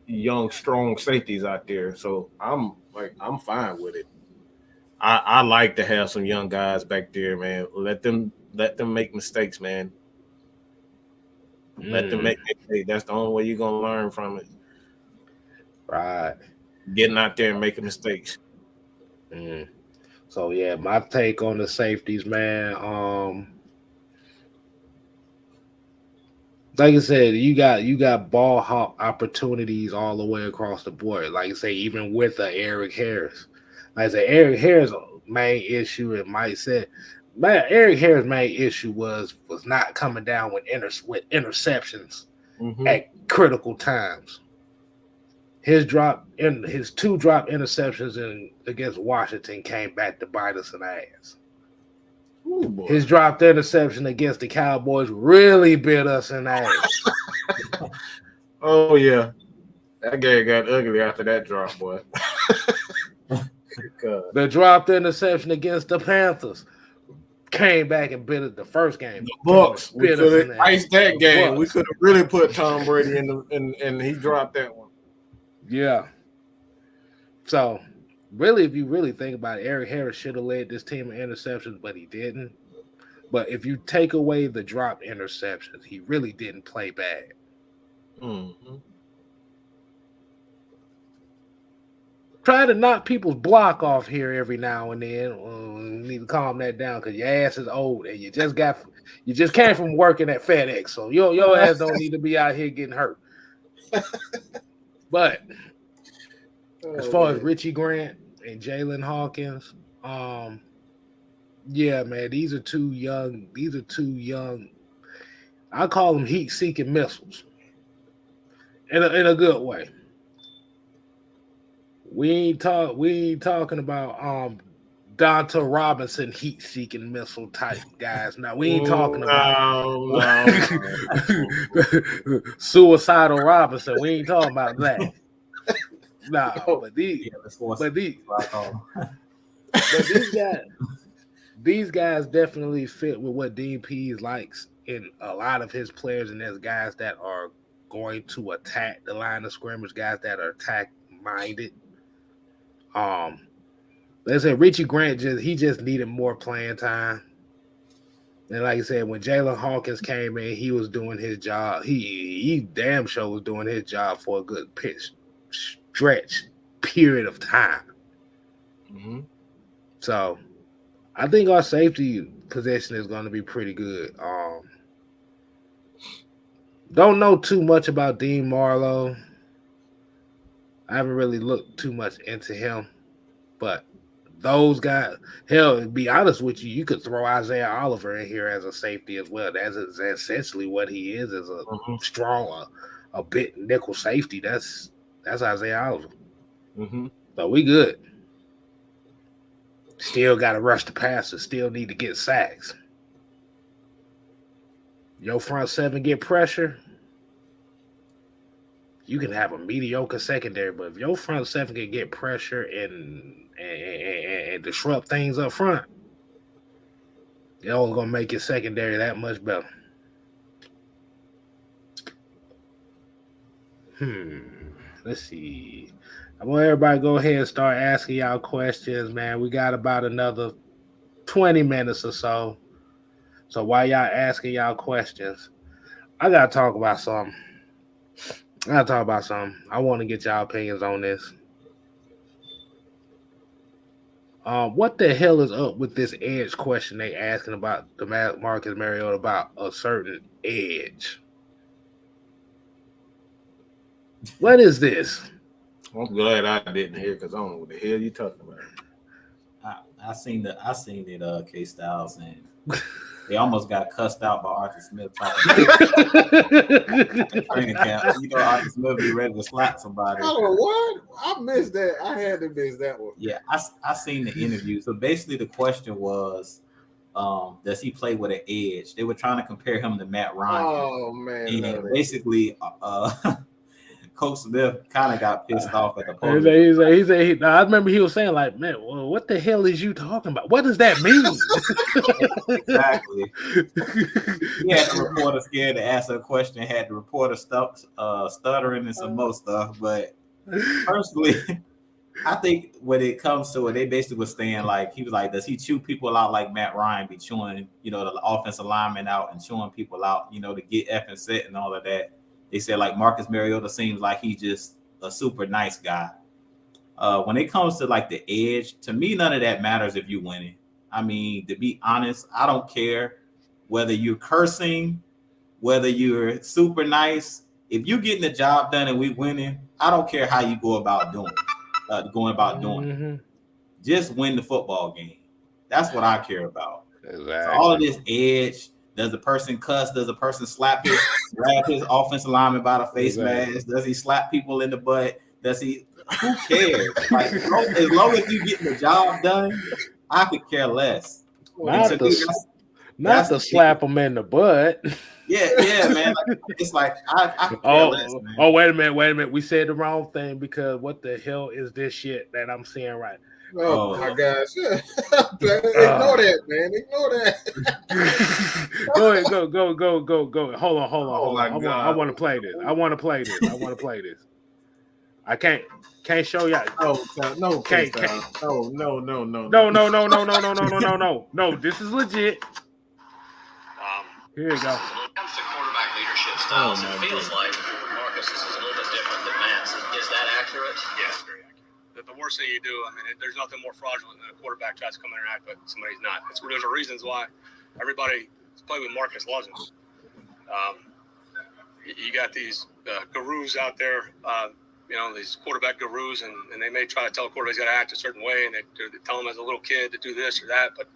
young, strong safeties out there. So I'm fine with it. I like to have some young guys back there, man. Let them make mistakes, man. Let them make mistakes. That's the only way you're gonna learn from it. Right. Getting out there and making mistakes. So yeah, my take on the safeties, man. Like I said, you got ball hawk opportunities all the way across the board. Like I say, even with Eric Harris. Like I said, Eric Harris' main issue, and Mike said, Eric Harris' main issue was not coming down with interceptions at critical times. His 2 drop interceptions against Washington came back to bite us in the ass. Ooh, his dropped interception against the Cowboys really bit us in the ass. Oh yeah, that game got ugly after that drop, boy. The dropped interception against the Panthers came back and bit it the first game. The Bucks. We could have iced that game. We could have really put Tom Brady and he dropped that one. Yeah. So, really, if you really think about it, Eric Harris should have led this team in interceptions, but he didn't. But if you take away the drop interceptions, he really didn't play bad. try to knock people's block off here every now and then. You need to calm that down because your ass is old and you just came from working at FedEx, so your ass don't need to be out here getting hurt. But as far as Richie Grant and Jalen Hawkins, yeah, man, these are two young. I call them heat-seeking missiles in a good way. We ain't talking about Donta Robinson heat-seeking missile type guys. Now we ain't talking about suicidal Robinson. We ain't talking about that. No, but these guys definitely fit with what Dean Pease likes in a lot of his players, and there's guys that are going to attack the line of scrimmage, guys that are attack-minded. Let's say Richie Grant just needed more playing time. And like I said, when Jalen Hawkins came in, he was doing his job. He damn sure was doing his job for a good stretch period of time. Mm-hmm. So I think our safety position is going to be pretty good. Don't know too much about Dean Marlowe. I haven't really looked too much into him, but those guys, hell, to be honest with you, you could throw Isaiah Oliver in here as a safety as well. That's essentially what he is a strong, a bit nickel safety. That's Isaiah Oliver. Mm-hmm. So we good. Still got to rush the passer. Still need to get sacks. Your front seven get pressure, you can have a mediocre secondary, but if your front seven can get pressure and disrupt things up front, it's only gonna make your secondary that much better. Let's see. I want everybody to go ahead and start asking y'all questions, man. We got about another 20 minutes or so. So while y'all asking y'all questions, I gotta talk about something. I want to get y'all opinions on this. What the hell is up with this edge question they asking about the Marcus Mariota about a certain edge? What is this? I'm glad I didn't hear because I don't know what the hell you talking about. I seen it, K Styles, and they almost got cussed out by Arthur Smith talking training camp. You know, Arthur Smith be ready to slap somebody. Oh, what? I missed that. I had to miss that one. Yeah, I seen the interview. So basically, the question was, does he play with an edge? They were trying to compare him to Matt Ryan. Oh man! And basically, Coach Smith kind of got pissed off at the podium. I remember he was saying, like, man, well, what the hell is you talking about? What does that mean? Exactly. He had the reporter scared to ask a question, had the reporter stuttering and some more stuff. But personally, I think when it comes to it, they basically was saying, like, he was like, does he chew people out like Matt Ryan be chewing, the offensive lineman out and chewing people out, to get effing set and all of that. They said, like, Marcus Mariota seems like he's just a super nice guy. When it comes to, like, the edge, to me, none of that matters if you're winning. I mean, to be honest, I don't care whether you're cursing, whether you're super nice. If you're getting the job done and we winning, I don't care how you go about doing it. Just win the football game. That's what I care about. Exactly. So all of this edge, does the person cuss? Does the person grab his offensive lineman by the face mask? Does he slap people in the butt? Does he? Who cares? Like, as long as you getting the job done, I could care less. Not to slap him in the butt. Yeah, man. Like, it's like I could care less, man. Oh, wait a minute. We said the wrong thing because what the hell is this shit that I'm seeing right? Oh my gosh. Ignore that, man. Ignore that. Go ahead. Go. Hold on. I want to play this. I can't show y'all. No. No, this is legit. Here you go. When it comes to quarterback leadership styles, it feels like Marcus is a little bit different than Matt's. Is that accurate? Yes, very accurate. the worst thing you do. I mean, there's nothing more fraudulent than a quarterback tries to come in and act, but somebody's not. There's reasons why everybody who's played with Marcus loves him. You got these gurus out there, these quarterback gurus, and they may try to tell a quarterback he's got to act a certain way, and they tell him as a little kid to do this or that. But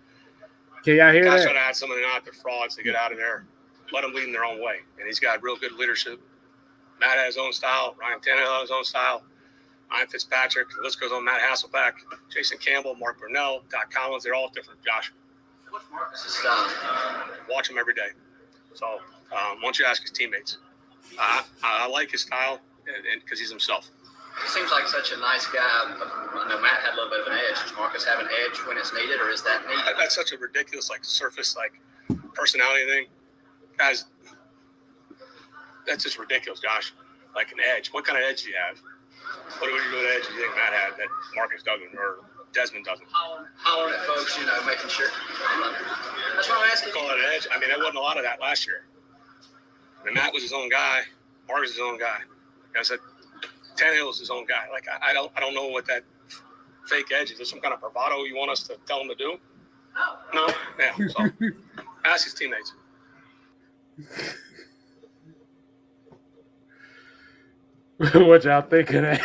can y'all hear guys that? try to add something not, they're frauds. They get out of there. Let them lead in their own way. And he's got real good leadership. Matt has his own style. Ryan Tannehill has his own style. Ryan Fitzpatrick. The list goes on. Matt Hasselbeck, Jason Campbell, Mark Brunell, Doc Collins. They're all different, Josh. What's Marcus's style? Watch him every day. So why don't you ask his teammates? I like his style because he's himself. He seems like such a nice guy. I know Matt had a little bit of an edge. Does Marcus have an edge when it's needed, or is that needed? That's such a ridiculous, surface, personality thing. Guys, that's just ridiculous, Josh. Like an edge. What kind of edge do you have? What edge do you think Matt had that Marcus doesn't or Desmond doesn't? Hollering at folks, making sure. That's what I'm asking. Call it an edge. I mean, there wasn't a lot of that last year. I mean, Matt was his own guy. Marcus was his own guy. Like I said, Tannehill was his own guy. I don't know what that fake edge is. Is there some kind of bravado you want us to tell him to do? No. Yeah. So ask his teammates. What y'all think of that?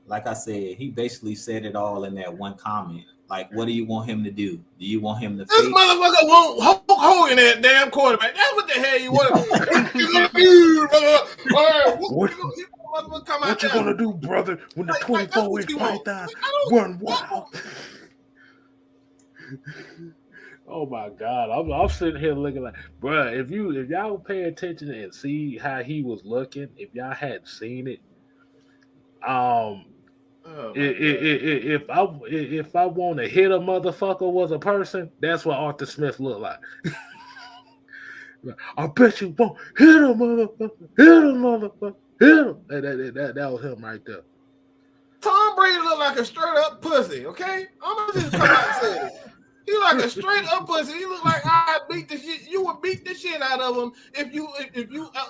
Like I said, he basically said it all in that one comment. Like, what do you want him to do? Do you want him to This motherfucker want Hulk Hogan that damn quarterback. That's what the hell you want. What you gonna do, brother, when the 24-inch python run wild? Oh my God, I'm sitting here looking like, bro. If y'all pay attention and see how he was looking, if y'all hadn't seen it, if I want to hit a motherfucker was a person, that's what Arthur Smith looked like. I bet you won't hit a motherfucker, hit a motherfucker, hit him. That was him right there. Tom Brady looked like a straight up pussy. Okay, I'm gonna just come out and say it. He like a straight up pussy. He looked like I beat the shit. You would beat the shit out of him if you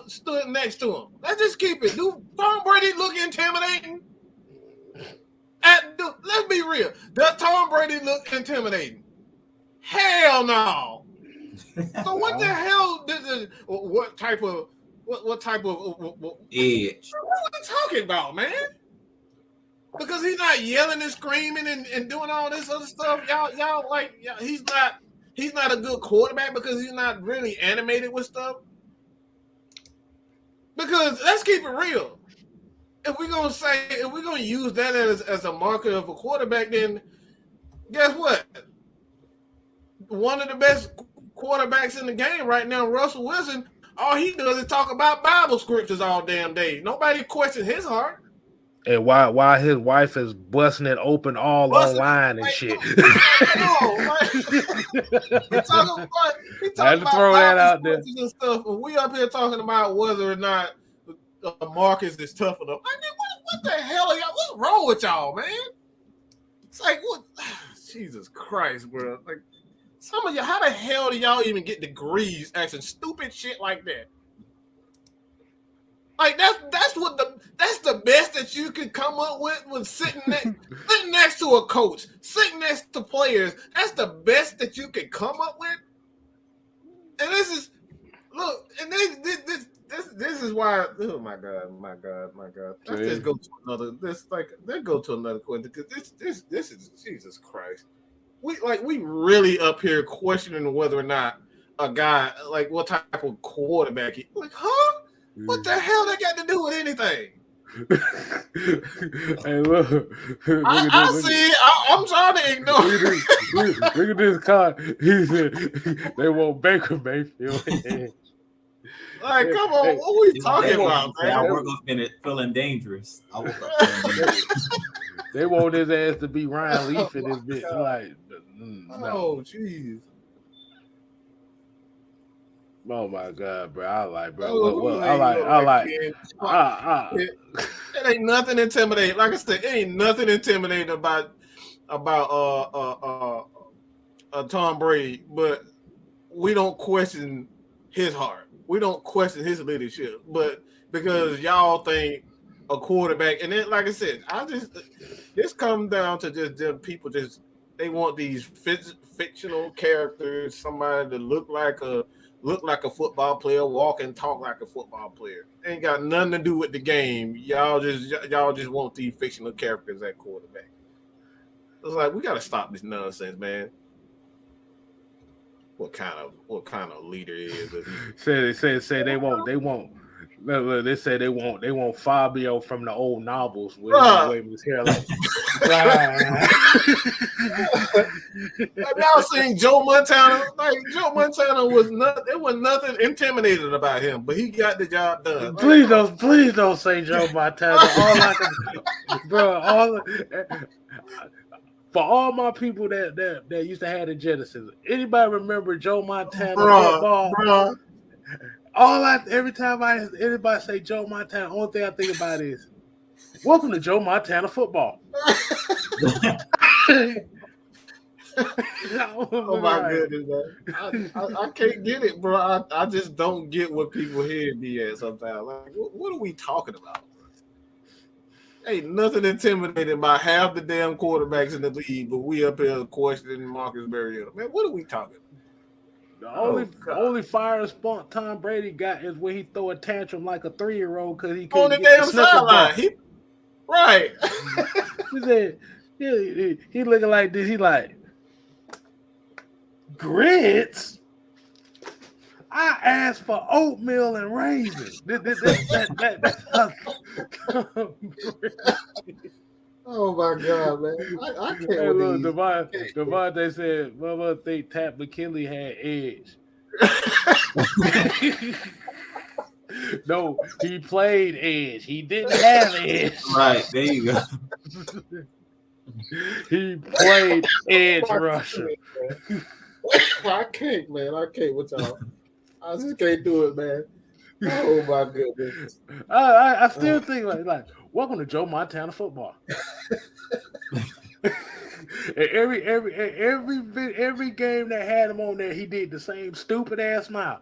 stood next to him. Let's just keep it. Do Tom Brady look intimidating? Let's be real. Does Tom Brady look intimidating? Hell no. So what the hell? What type of edge? What are we talking about, man? Because he's not yelling and screaming and doing all this other stuff. Y'all he's not a good quarterback because he's not really animated with stuff. Because let's keep it real. If we're gonna use that as a marker of a quarterback, then guess what? One of the best quarterbacks in the game right now, Russell Wilson, all he does is talk about Bible scriptures all damn day. Nobody questions his heart. And why his wife is busting it open all online and shit. He talking I had to throw that out there. And stuff, and we up here talking about whether or not Marcus is tough enough. I mean, what the hell are y'all? What's wrong with y'all, man? It's like, what? Jesus Christ, bro! Like, some of y'all, how the hell do y'all even get degrees asking stupid shit like that? Like that's the best that you could come up with sitting next to a coach, sitting next to players. That's the best that you could come up with. And this is this is why. Oh my God. Let's just go to another. Let's go to another question because this is Jesus Christ. We really up here questioning whether or not a guy what type of quarterback he huh? What the hell they got to do with anything? Hey, look I see it. I'm trying to ignore it. Look at this card. He said they want Baker Mayfield. Like, come on, what are we talking about, man? I woke up feeling dangerous. They want his ass to be Ryan Leaf in this bitch. Oh, jeez. Oh my God, bro! I like. It ain't nothing intimidating. Like I said, it ain't nothing intimidating about Tom Brady, but we don't question his heart. We don't question his leadership, but because y'all think a quarterback. And then, like I said, this comes down to just them people they want these fictional characters, somebody to look like a football player, walk and talk like a football player. Ain't got nothing to do with the game. Y'all just want these fictional characters at quarterback. It's like we gotta stop this nonsense, man. What kind of leader is it? Say they won't. Look, they say they want Fabio from the old novels with waving his hair like. Have y'all seen Joe Montana? Like Joe Montana was nothing intimidating about him, but he got the job done. Please don't say Joe Montana. For all my people that used to have the Genesis, anybody remember Joe Montana football? Every time anybody say Joe Montana, only thing I think about is welcome to Joe Montana football. Oh my goodness, man. I can't get it, bro. I just don't get what people hear me at sometimes. Like, what are we talking about? Ain't nothing intimidating about half the damn quarterbacks in the league, but we up here questioning Marcus Mariota. Man, what are we talking about? The only fire and spunk Tom Brady got is when he throw a tantrum like a 3-year-old because he on couldn't the get damn the sideline. Right. He said he looking like this. He like grits. I asked for oatmeal and raisins. Oh my God, man! I can't. Hey, look, Devontae said, "Mama think Pat McKinley had edge." No, he played edge. He didn't have edge. Right, there you go. He played edge rusher. I can't, man. I can't with y'all. I just can't do it, man. Oh my goodness. I still think like welcome to Joe Montana football. every game that had him on there, he did the same stupid ass smile.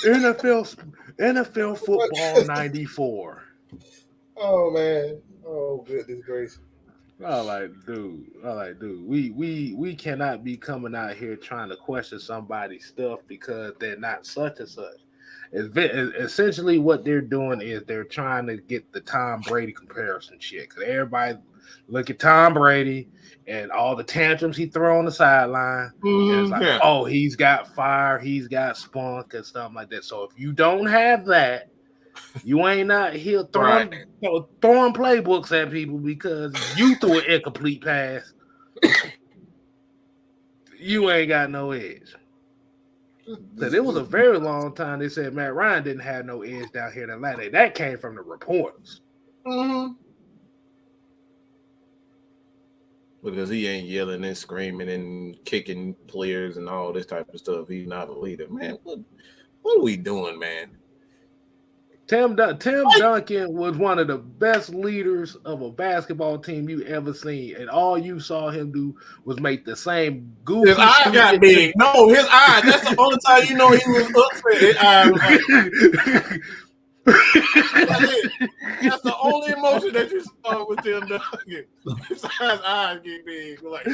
NFL football 94. Oh man. Oh goodness gracious. I like, dude. We cannot be coming out here trying to question somebody's stuff because they're not such and such. Essentially, what they're doing is they're trying to get the Tom Brady comparison shit. Because everybody look at Tom Brady and all the tantrums he throw on the sideline. And it's like, oh, he's got fire, he's got spunk and stuff like that. So if you don't have that, you ain't out here throwing playbooks at people because you threw an incomplete pass. You ain't got no edge. Because it was a very long time they said Matt Ryan didn't have no edge down here in Atlanta. That came from the reporters. Mm-hmm. Because he ain't yelling and screaming and kicking players and all this type of stuff. He's not a leader. Man, what are we doing, man? Tim Duncan was one of the best leaders of a basketball team you ever seen, and all you saw him do was make the same goofy. His eye got big. No, his eye. That's the only time you know he was upset. His eye. That's the only emotion that you saw with Tim Duncan. Besides eyes get big, like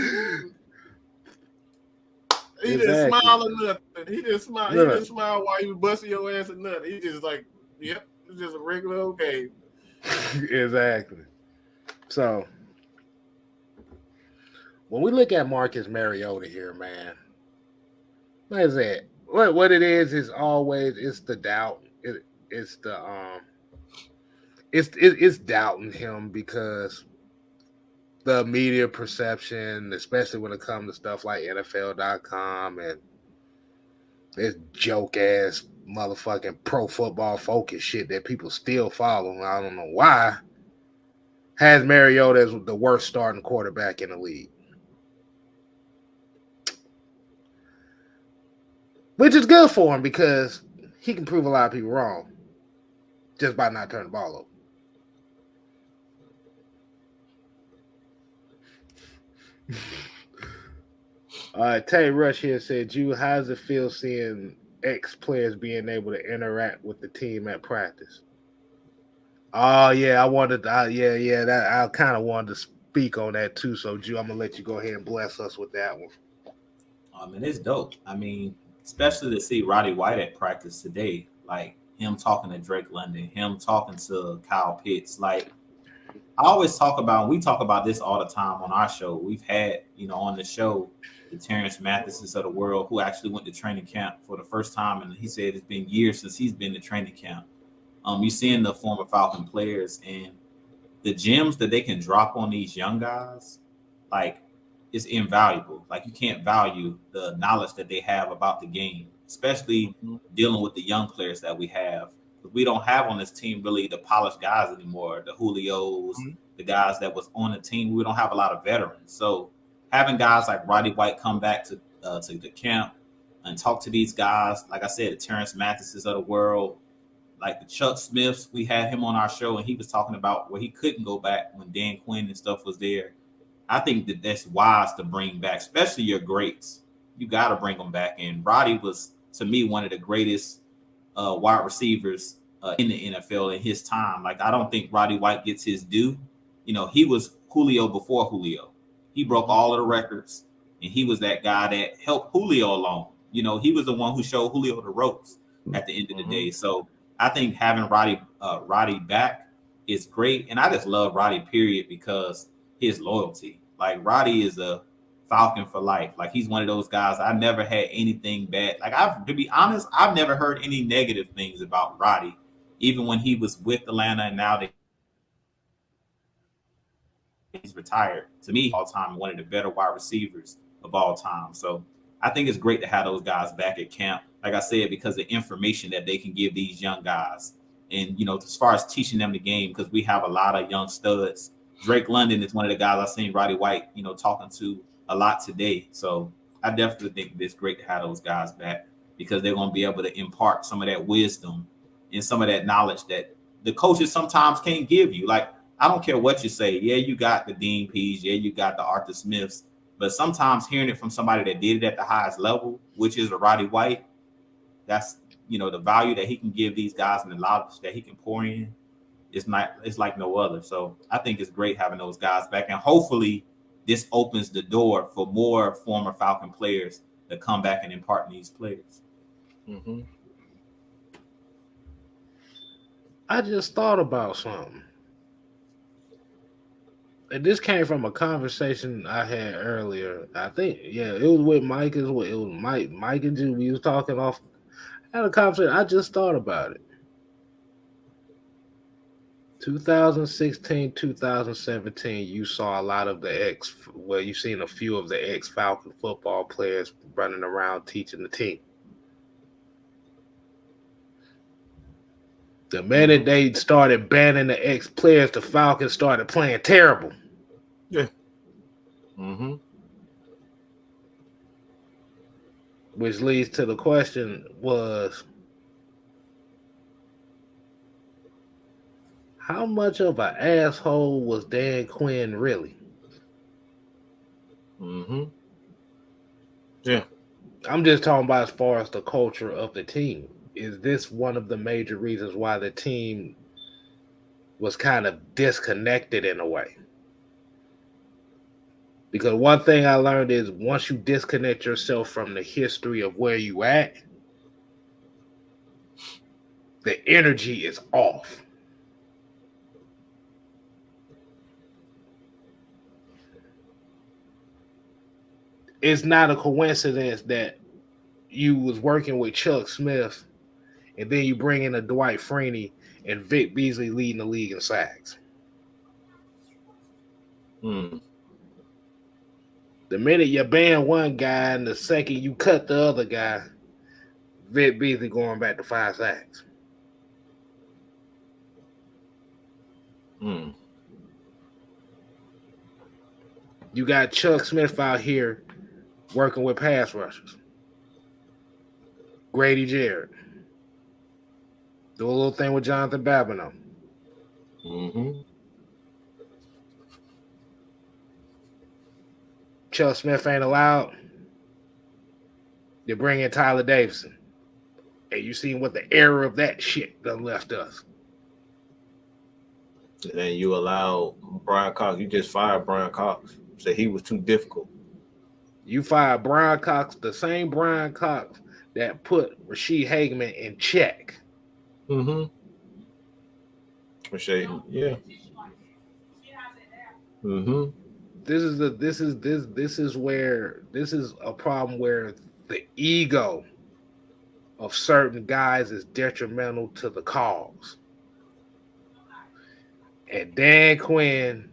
he didn't smile or nothing. He didn't smile. He didn't smile while you was busting your ass or nothing. He just like. Yep, it's just a regular old game. Exactly. So, when we look at Marcus Mariota here, man, what is that? What it is always it's the doubt. It's doubting him because the media perception, especially when it comes to stuff like NFL.com and this joke ass motherfucking pro football focus shit that people still follow. I don't know why. Has Mariota as the worst starting quarterback in the league. Which is good for him because he can prove a lot of people wrong just by not turning the ball over. Tay Rush here said, how's it feel seeing ex-players being able to interact with the team at practice. Oh yeah, I wanted. That I kind of wanted to speak on that too. So, Jew, I'm gonna let you go ahead and bless us with that one. I mean, it's dope. I mean, especially to see Roddy White at practice today, like him talking to Drake London, him talking to Kyle Pitts. Like I always talk about, we talk about this all the time on our show. We've had, on the show, the Terrence Mathises of the world who actually went to training camp for the first time, and he said it's been years since he's been to training camp. You're seeing the former Falcon players and the gems that they can drop on these young guys, like it's invaluable. Like you can't value the knowledge that they have about the game, especially dealing with the young players that we have. We don't have on this team really the polished guys anymore, the Julios, the guys that was on the team. We don't have a lot of veterans. So having guys like Roddy White come back to the camp and talk to these guys, like I said, the Terrence Mathises of the world, like the Chuck Smiths, we had him on our show and he was talking about where he couldn't go back when Dan Quinn and stuff was there. I think that that's wise to bring back, especially your greats. You got to bring them back. And Roddy was, to me, one of the greatest wide receivers in the NFL in his time. Like, I don't think Roddy White gets his due. He was Julio before Julio. He broke all of the records, and he was that guy that helped Julio along. He was the one who showed Julio the ropes at the end of the day. So I think having Roddy back is great. And I just love Roddy, period, because his loyalty. Like, Roddy is a Falcon for life. Like, he's one of those guys. I never had anything bad. Like, to be honest, I've never heard any negative things about Roddy, even when he was with Atlanta and now that he's retired. To me, all time, one of the better wide receivers of all time. So I think it's great to have those guys back at camp. Like I said, because the information that they can give these young guys. And, as far as teaching them the game, because we have a lot of young studs. Drake London is one of the guys I've seen Roddy White, talking to a lot today. So I definitely think it's great to have those guys back because they're going to be able to impart some of that wisdom and some of that knowledge that the coaches sometimes can't give you. Like, I don't care what you say. Yeah, you got the Dean Pease. Yeah, you got the Arthur Smiths. But sometimes hearing it from somebody that did it at the highest level, which is a Roddy White, that's, the value that he can give these guys and the knowledge that he can pour in. It's like no other. So I think it's great having those guys back. And hopefully this opens the door for more former Falcon players to come back and impart in these players. Mm-hmm. I just thought about something. And this came from a conversation I had earlier. I think, it was with Mike as well. It was Mike and Julie. We was talking off. I had a conversation. I just thought about it. 2016, 2017, you saw a lot of you've seen a few of the ex-Falcon football players running around teaching the team. The minute they started banning the ex-players, the Falcons started playing terrible. Yeah. Mm-hmm. Which leads to the question was, how much of an asshole was Dan Quinn really? Mm-hmm. Yeah. I'm just talking about as far as the culture of the team. Is this one of the major reasons why the team was kind of disconnected in a way? Because one thing I learned is once you disconnect yourself from the history of where you at, the energy is off. It's not a coincidence that you was working with Chuck Smith and then you bring in a Dwight Freeney and Vic Beasley leading the league in sacks. Mm. The minute you ban one guy and the second you cut the other guy, Vic Beasley going back to 5 sacks. Mm. You got Chuck Smith out here working with pass rushers. Grady Jarrett. Do a little thing with Jonathan Babineau. Mm-hmm. Chuck Smith ain't allowed. You bring in Tyler Davidson. And you seen what the error of that shit done left us. And then you allow Brian Cox. You just fired Brian Cox. Said he was too difficult. You fired Brian Cox, the same Brian Cox that put Rasheed Hageman in check. Mm-hmm. Rasheed, yeah. Mm-hmm. This is a problem where the ego of certain guys is detrimental to the cause. And Dan Quinn,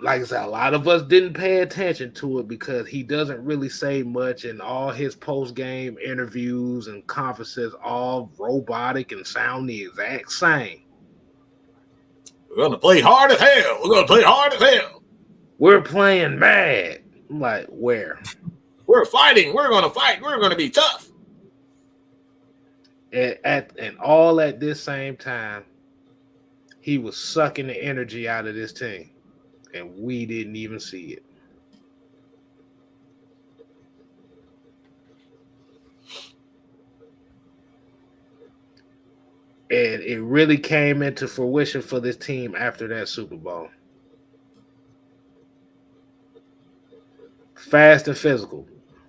like I said, a lot of us didn't pay attention to it because he doesn't really say much, and all his post-game interviews and conferences all robotic and sound the exact same. We're gonna play hard as hell. We're gonna play hard as hell. We're playing mad. I'm like, where? We're fighting. We're gonna fight. We're gonna be tough. And all at this same time, he was sucking the energy out of this team, and we didn't even see it. And it really came into fruition for this team after that Super Bowl. Fast and physical.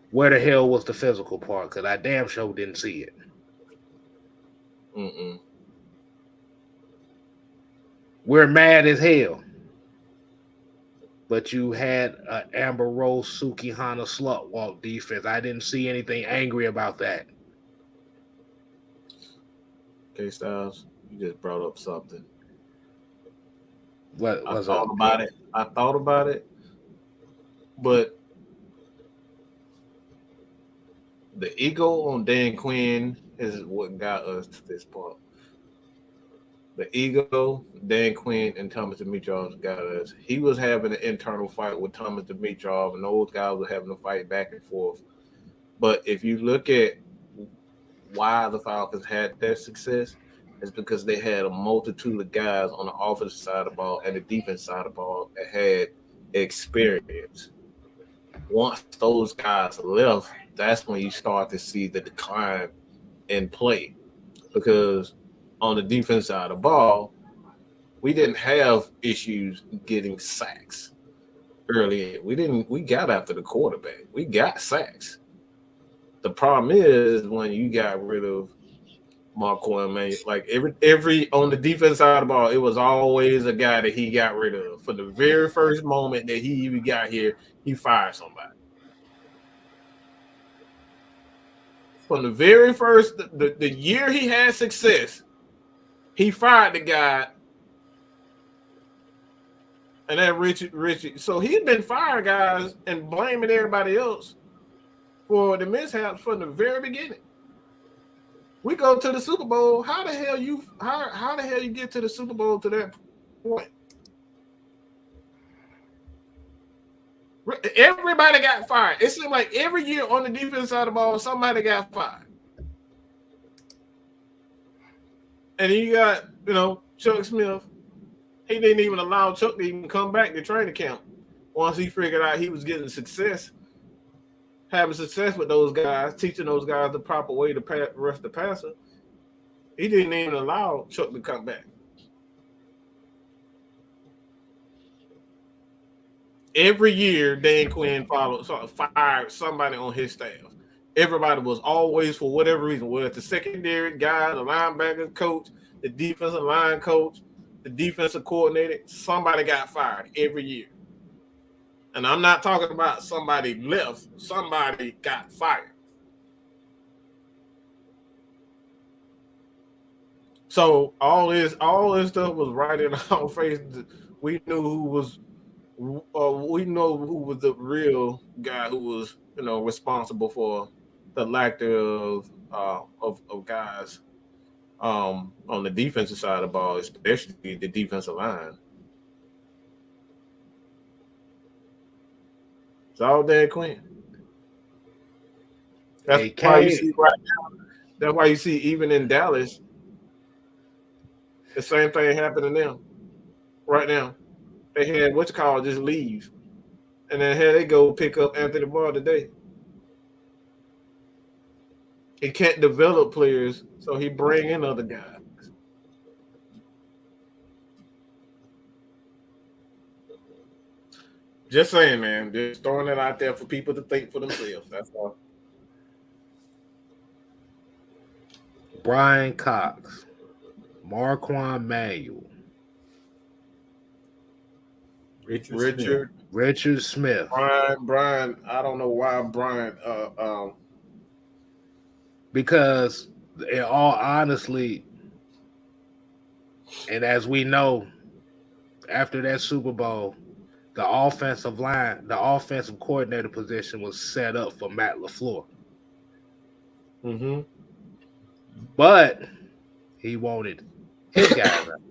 Where the hell was the physical part? Because I damn sure didn't see it. Mm-mm. We're mad as hell. But you had an Amber Rose Sukihana slut walk defense. I didn't see anything angry about that. Okay, Styles, you just brought up something. What was I thought about it, but the ego on Dan Quinn is what got us to this point. The ego, Dan Quinn, and Thomas Dimitrov got us. He was having an internal fight with Thomas Dimitrov, and those guys were having a fight back and forth. But if you look at why the Falcons had their success, it's because they had a multitude of guys on the offensive side of the ball and the defense side of the ball that had experience. Once those guys left, that's when you start to see the decline in play. Because on the defense side of the ball, we didn't have issues getting sacks early. We got after the quarterback. We got sacks. The problem is when you got rid of Marquand, man, like every on the defense side of the ball, it was always a guy that he got rid of. For the very first moment that he even got here, he fired somebody. From the very first, the year he had success, he fired the guy. And then Richie. So he's been firing guys and blaming everybody else for the mishaps from the very beginning. We go to the Super Bowl. How the hell you get to the Super Bowl to that point? Everybody got fired. It seemed like every year on the defense side of the ball, somebody got fired. And then you got, Chuck Smith. He didn't even allow Chuck to even come back to training camp once he figured out he was getting success, having success with those guys, teaching those guys the proper way to rush the passer. He didn't even allow Chuck to come back. Every year, Dan Quinn fired somebody on his staff. Everybody was always, for whatever reason, whether it's the secondary guy, the linebacker coach, the defensive line coach, the defensive coordinator, somebody got fired every year. And I'm not talking about somebody left. Somebody got fired. So all this stuff was right in our face. We knew who was the real guy who was, responsible for the lack of guys on the defensive side of the ball, especially the defensive line. It's all Dan Quinn. That's why you see right now. That's why you see even in Dallas, the same thing happening to them right now. They had just leave, and then here they go pick up Anthony Barr today. He can't develop players, so he bring in other guys. Just saying, man. Just throwing it out there for people to think for themselves. That's all. Brian Cox, Marquand Manuel, Richard Smith. Brian. I don't know why Brian. Because in all honestly, and as we know, after that Super Bowl, the offensive coordinator position was set up for Matt LaFleur. Mm-hmm. But he wanted his guys out.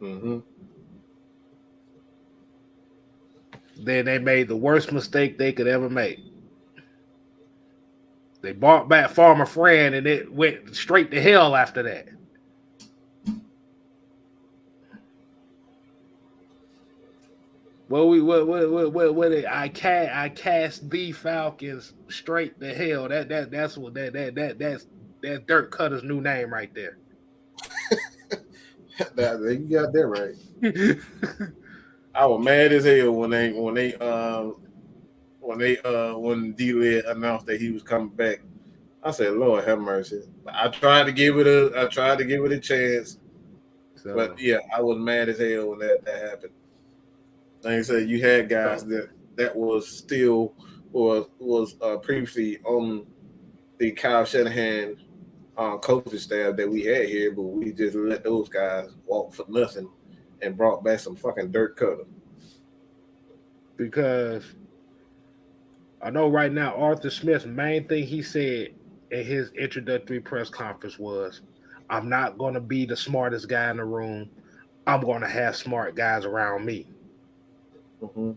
Mm-hmm. Then they made the worst mistake they could ever make. They brought back Farmer Fran, and it went straight to hell after that. I cast the Falcons straight to hell. That's Dirk Cutter's new name right there. You got that right. I was mad as hell when D-Led announced that he was coming back. I said, Lord have mercy. I tried to give it a chance. But yeah, I was mad as hell when that happened. Like I said, you had guys that was still was previously on the Kyle Shanahan coaching staff that we had here, but we just let those guys walk for nothing and brought back some fucking Dirk Cutter. Because I know right now Arthur Smith's main thing he said in his introductory press conference was, I'm not going to be the smartest guy in the room. I'm going to have smart guys around me. Mm-hmm.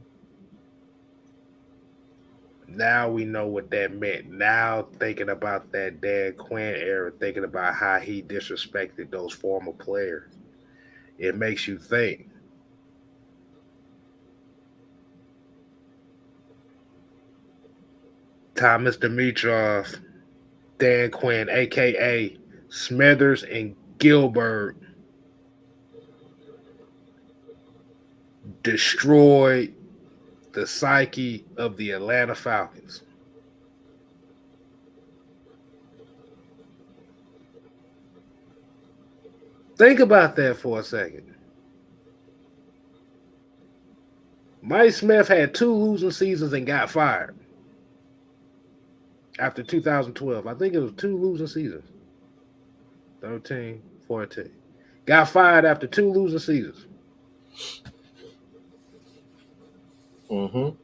Now we know what that meant. Now thinking about that Dan Quinn era, thinking about how he disrespected those former players, it makes you think. Thomas Dimitroff, Dan Quinn, a.k.a. Smithers and Gilbert, destroyed the psyche of the Atlanta Falcons. Think about that for a second. Mike Smith had 2 losing seasons and got fired after 2012. I think it was 2 losing seasons. 13, 14. Got fired after 2 losing seasons. Mm-hmm.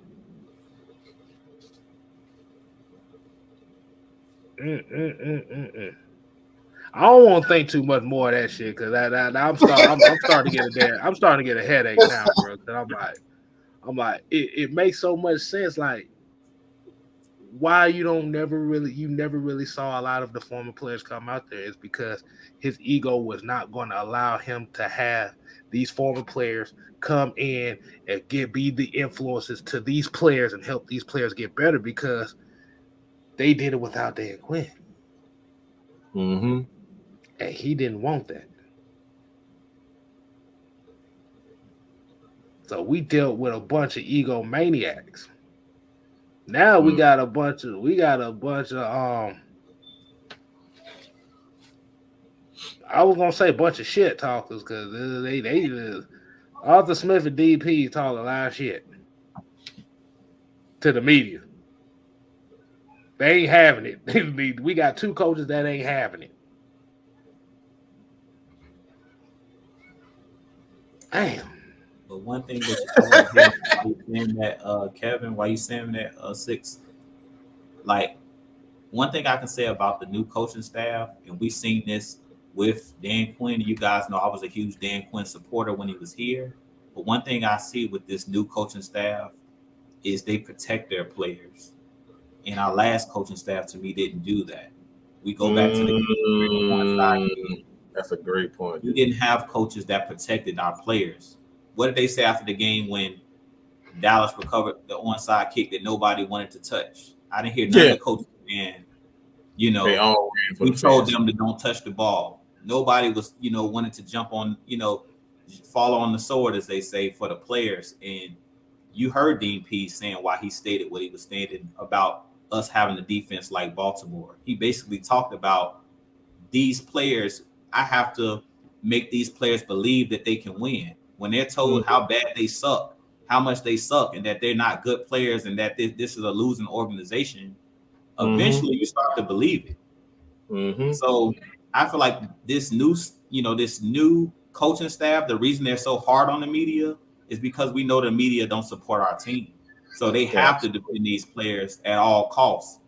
I don't want to think too much more of that shit because I'm starting to get a headache now, bro. I'm like, it makes so much sense. Like, why you never really saw a lot of the former players come out there is because his ego was not going to allow him to have these former players come in and be the influences to these players and help these players get better because they did it without Dan Quinn. Mm-hmm. And he didn't want that. So we dealt with a bunch of egomaniacs. Now we got a bunch of I was gonna say a bunch of shit talkers because they Arthur Smith and DP talk a lot of shit to the media. They ain't having it. We got 2 coaches that ain't having it. Damn. But one thing that you saying that Kevin, why you saying that 6? Like, one thing I can say about the new coaching staff, and we've seen this with Dan Quinn. You guys know I was a huge Dan Quinn supporter when he was here. But one thing I see with this new coaching staff is they protect their players. And our last coaching staff, to me, didn't do that. We go back to the That's a great point. We didn't have coaches that protected our players. What did they say after the game when Dallas recovered the onside kick that nobody wanted to touch? I didn't hear none of the coaches saying, You They know, all ran for we the told fence. them to don't touch the ball. Nobody was, wanted to jump on, fall on the sword, as they say, for the players. And you heard Dean Pease saying why he stated what he was stating about us having a defense like Baltimore. He basically talked about these players. I have to make these players believe that they can win when they're told how bad they suck, how much they suck, and that they're not good players, and that this is a losing organization. Eventually, you start to believe it. So I feel like this new coaching staff, the reason they're so hard on the media is because we know the media don't support our team. So they have to defend these players at all costs.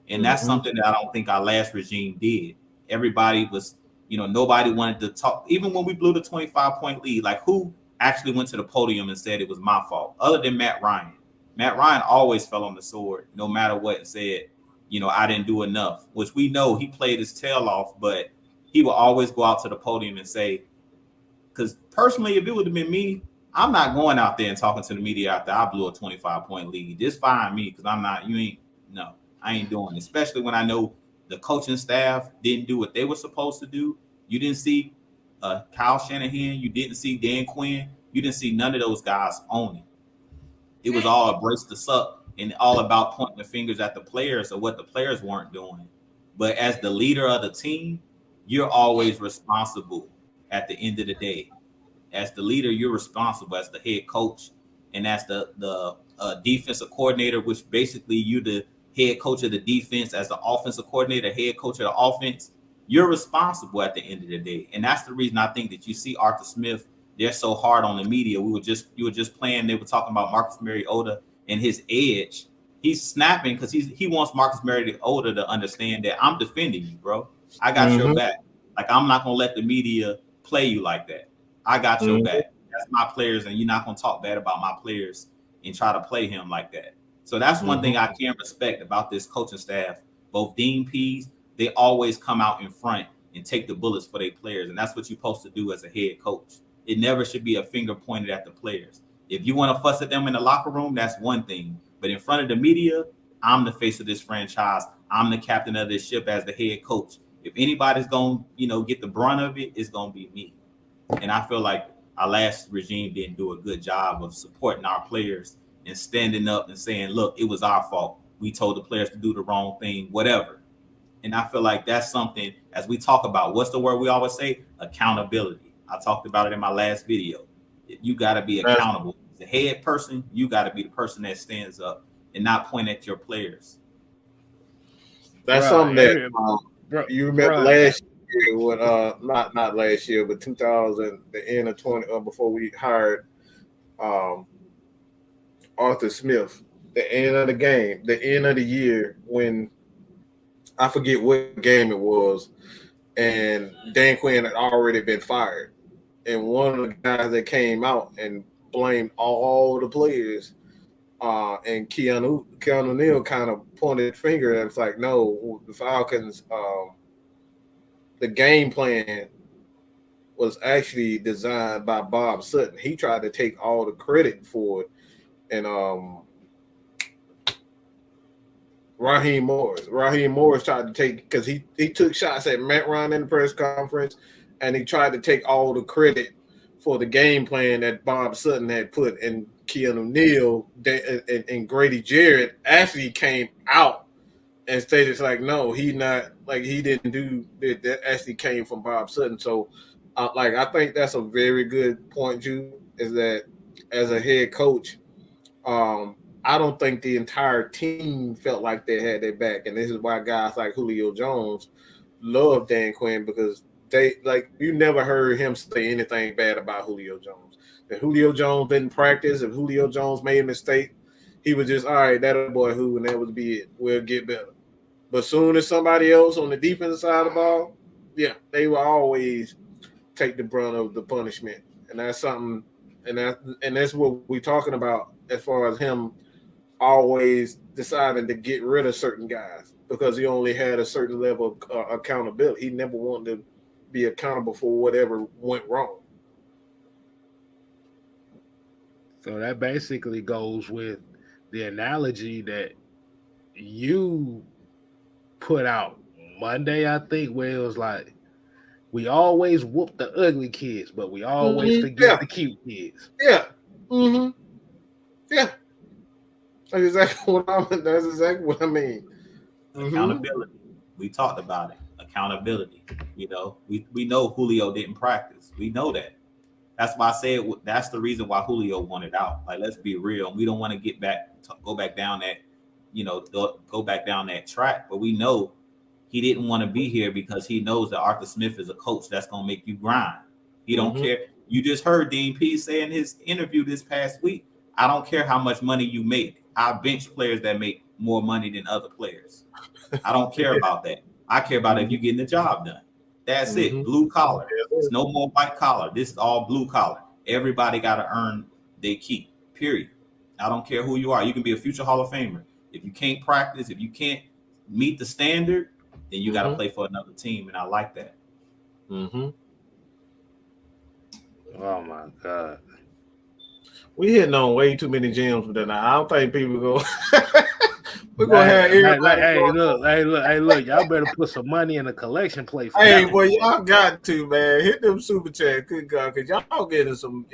And that's something that I don't think our last regime did. Everybody was, nobody wanted to talk. Even when we blew the 25-point lead, like who actually went to the podium and said it was my fault, other than Matt Ryan. Matt Ryan always fell on the sword, no matter what, and said, I didn't do enough, which we know he played his tail off, but he will always go out to the podium and say, because personally, if it would have been me, I'm not going out there and talking to the media after I blew a 25-point lead. Just fire me, because I ain't doing it, especially when I know the coaching staff didn't do what they were supposed to do. You didn't see Kyle Shanahan. You didn't see Dan Quinn. You didn't see none of those guys own it. It was all a brace to suck and all about pointing the fingers at the players of what the players weren't doing. But as the leader of the team, you're always responsible at the end of the day. As the leader, you're responsible as the head coach and as the defensive coordinator, which basically you're the head coach of the defense, as the offensive coordinator, head coach of the offense. You're responsible at the end of the day. And that's the reason I think that you see Arthur Smith, they're so hard on the media. You were just playing, they were talking about Marcus Mariota and his edge. He's snapping because he wants Marcus Mariota to understand that I'm defending you, bro. I got your back. Like, I'm not gonna let the media play you like that. I got your back. That's my players, and you're not gonna talk bad about my players and try to play him like that. So that's one thing I can respect about this coaching staff. Both Dean Pease, they always come out in front and take the bullets for their players, and that's what you're supposed to do as a head coach. It never should be a finger pointed at the players. If you want to fuss at them in the locker room, that's one thing. But in front of the media, I'm the face of this franchise. I'm the captain of this ship as the head coach. If anybody's going to, get the brunt of it, it's going to be me. And I feel like our last regime didn't do a good job of supporting our players and standing up and saying, look, it was our fault. We told the players to do the wrong thing, whatever. And I feel like that's something, as we talk about, what's the word we always say? Accountability. I talked about it in my last video. You got to be accountable. As a head person, you got to be the person that stands up and not point at your players. That's something that you remember last year when not last year, but 2000, the end of 20, before we hired Arthur Smith, the end of the game, the end of the year, when I forget what game it was, and Dan Quinn had already been fired, and one of the guys that came out and blamed all the players, and Keanu Neal kind of pointed the finger, and it's like, no, the Falcons, the game plan was actually designed by Bob Sutton. He tried to take all the credit for it, and Raheem Morris tried to take, because he took shots at Matt Ryan in the press conference, and he tried to take all the credit for the game plan that Bob Sutton had put. And Keanu Neal and Grady Jarrett actually came out and stated, it's like, no, he didn't do that. That actually came from Bob Sutton. So, I think that's a very good point, Jude, is that as a head coach, I don't think the entire team felt like they had their back. And this is why guys like Julio Jones love Dan Quinn, because you never heard him say anything bad about Julio Jones. If Julio Jones didn't practice, if Julio Jones made a mistake, he was just, all right, that boy who, and that would be it. We'll get better. But soon as somebody else on the defensive side of the ball, yeah, they will always take the brunt of the punishment. And that's something, and that's what we're talking about as far as him always deciding to get rid of certain guys because he only had a certain level of accountability. He never wanted to be accountable for whatever went wrong. So that basically goes with the analogy that you put out Monday, I think, where it was like, we always whoop the ugly kids, but we always forget the cute kids. Yeah. Mm-hmm. Yeah. That's exactly what I mean. Accountability. We talked about it. Accountability. You know, we know Julio didn't practice. We know that. That's why I said that's the reason why Julio wanted out. Like, let's be real. We don't want to go back down that, go back down that track. But we know he didn't want to be here because he knows that Arthur Smith is a coach that's going to make you grind. He don't care. You just heard Dean P say in his interview this past week, I don't care how much money you make. I bench players that make more money than other players. I don't care about that. I care about if you're getting the job done. That's it. Blue collar. It's no more white collar. This is all blue collar. Everybody got to earn their keep, period. I don't care who you are. You can be a future Hall of Famer. If you can't practice, if you can't meet the standard, then you got to play for another team, and I like that. Oh, my God. We hitting on way too many gems for that. I don't think people go. We're gonna have everybody. Hey, look! Y'all better put some money in a collection plate. Hey, boy, y'all got to, man. Hit them super chat, good God, because y'all getting some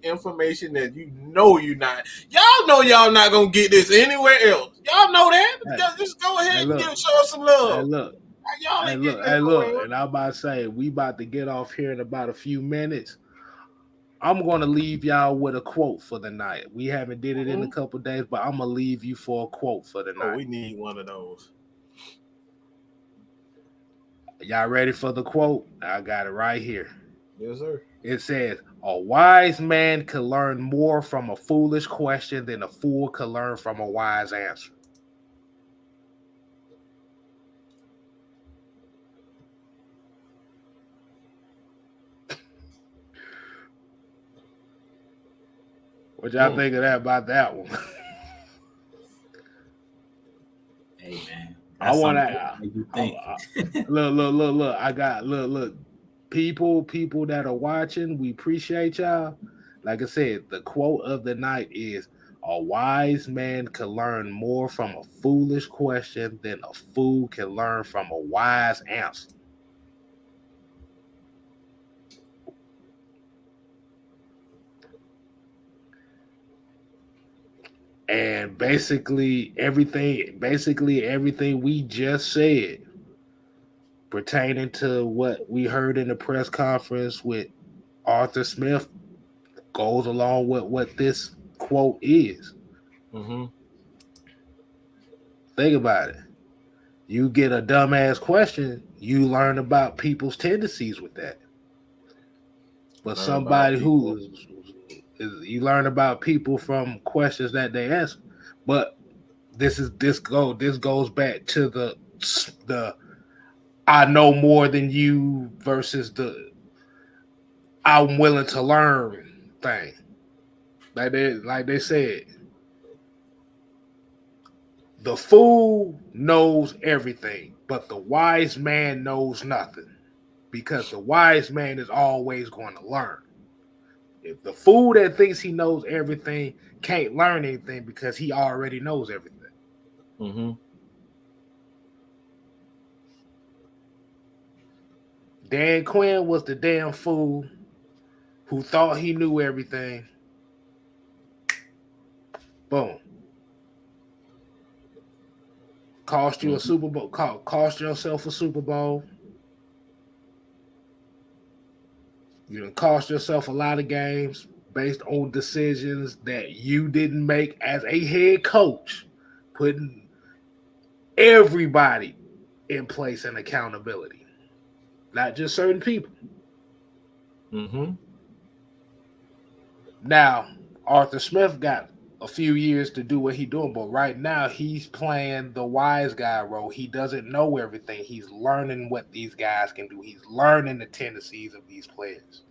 information that you're not. Y'all know y'all not gonna get this anywhere else. Y'all know that. Just go ahead and show us some love. Hey, look! And I'm about to say, we about to get off here in about a few minutes. I'm going to leave y'all with a quote for the night. We haven't did it in a couple of days, but I'm going to leave you for a quote for the night. We need one of those. Y'all ready for the quote? I got it right here. Yes, sir. It says, a wise man can learn more from a foolish question than a fool can learn from a wise answer. What y'all think of that about that one? Hey, man. I want to look. I got look. People that are watching, we appreciate y'all. Like I said, the quote of the night is, a wise man can learn more from a foolish question than a fool can learn from a wise answer. And basically everything we just said pertaining to what we heard in the press conference with Arthur Smith goes along with what this quote is. Think about it. You get a dumbass question, you learn about people's tendencies with that. But somebody you learn about people from questions that they ask. But this goes back to the I know more than you versus the I'm willing to learn thing. Like they said, the fool knows everything, but the wise man knows nothing, because the wise man is always going to learn. If the fool that thinks he knows everything can't learn anything because he already knows everything. Dan Quinn was the damn fool who thought he knew everything. Boom. Cost you a Super Bowl. Cost yourself a Super Bowl. You done cost yourself a lot of games based on decisions that you didn't make as a head coach, putting everybody in place and accountability, not just certain people. Now, Arthur Smith got a few years to do what he's doing, but right now he's playing the wise guy role. He doesn't know everything. He's learning what these guys can do. He's learning the tendencies of these players.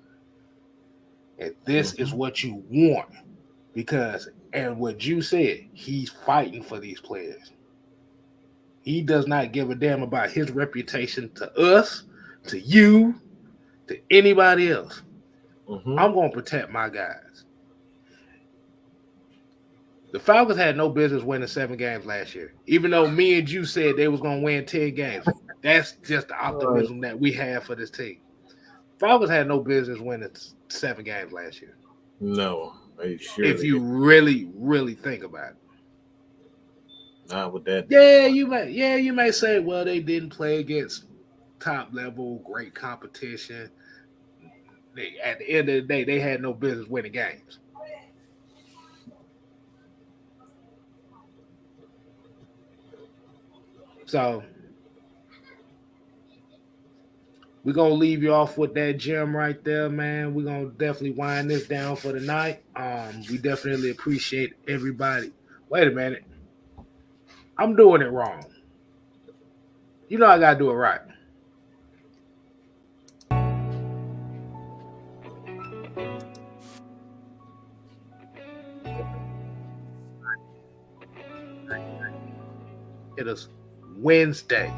And this is what you want, because, and what you said, he's fighting for these players. He does not give a damn about his reputation to us, to you, to anybody else. I'm going to protect my guys. The Falcons had no business winning 7 games last year, even though me and you said they was going to win 10 games. That's just the optimism that we have for this team. Falcons had no business winning 7 games last year. No, if you really, really think about it. Not with that. Yeah, you may say, well, they didn't play against top level, great competition. At the end of the day, they had no business winning games. So we're going to leave you off with that gem right there, man. We're going to definitely wind this down for the night. We definitely appreciate everybody. Wait a minute. I'm doing it wrong. You know I got to do it right. It is Wednesday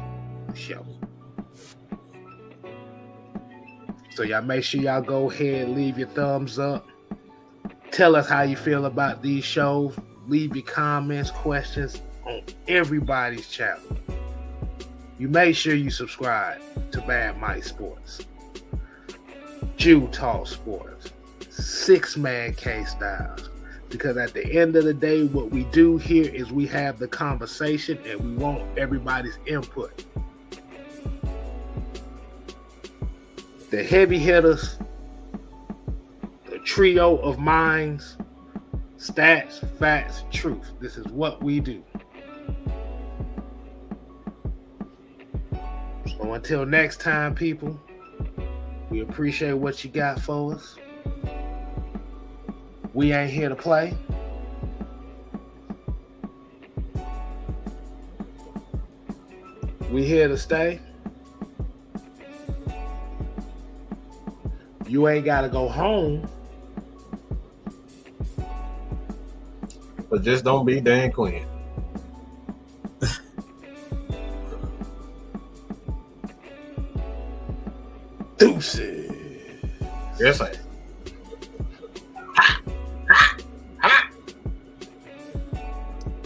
show. So y'all make sure y'all go ahead and leave your thumbs up. Tell us how you feel about these shows. Leave your comments, questions on everybody's channel. You make sure you subscribe to Bad Mike Sports, Jew Talk Sports, 6-Man K-Styles. Because at the end of the day, what we do here is we have the conversation and we want everybody's input. The heavy hitters, the trio of minds, stats, facts, truth. This is what we do. So until next time, people, we appreciate what you got for us. We ain't here to play. We here to stay. You ain't got to go home. But just don't be Dan Quinn. Deuces. Yes, I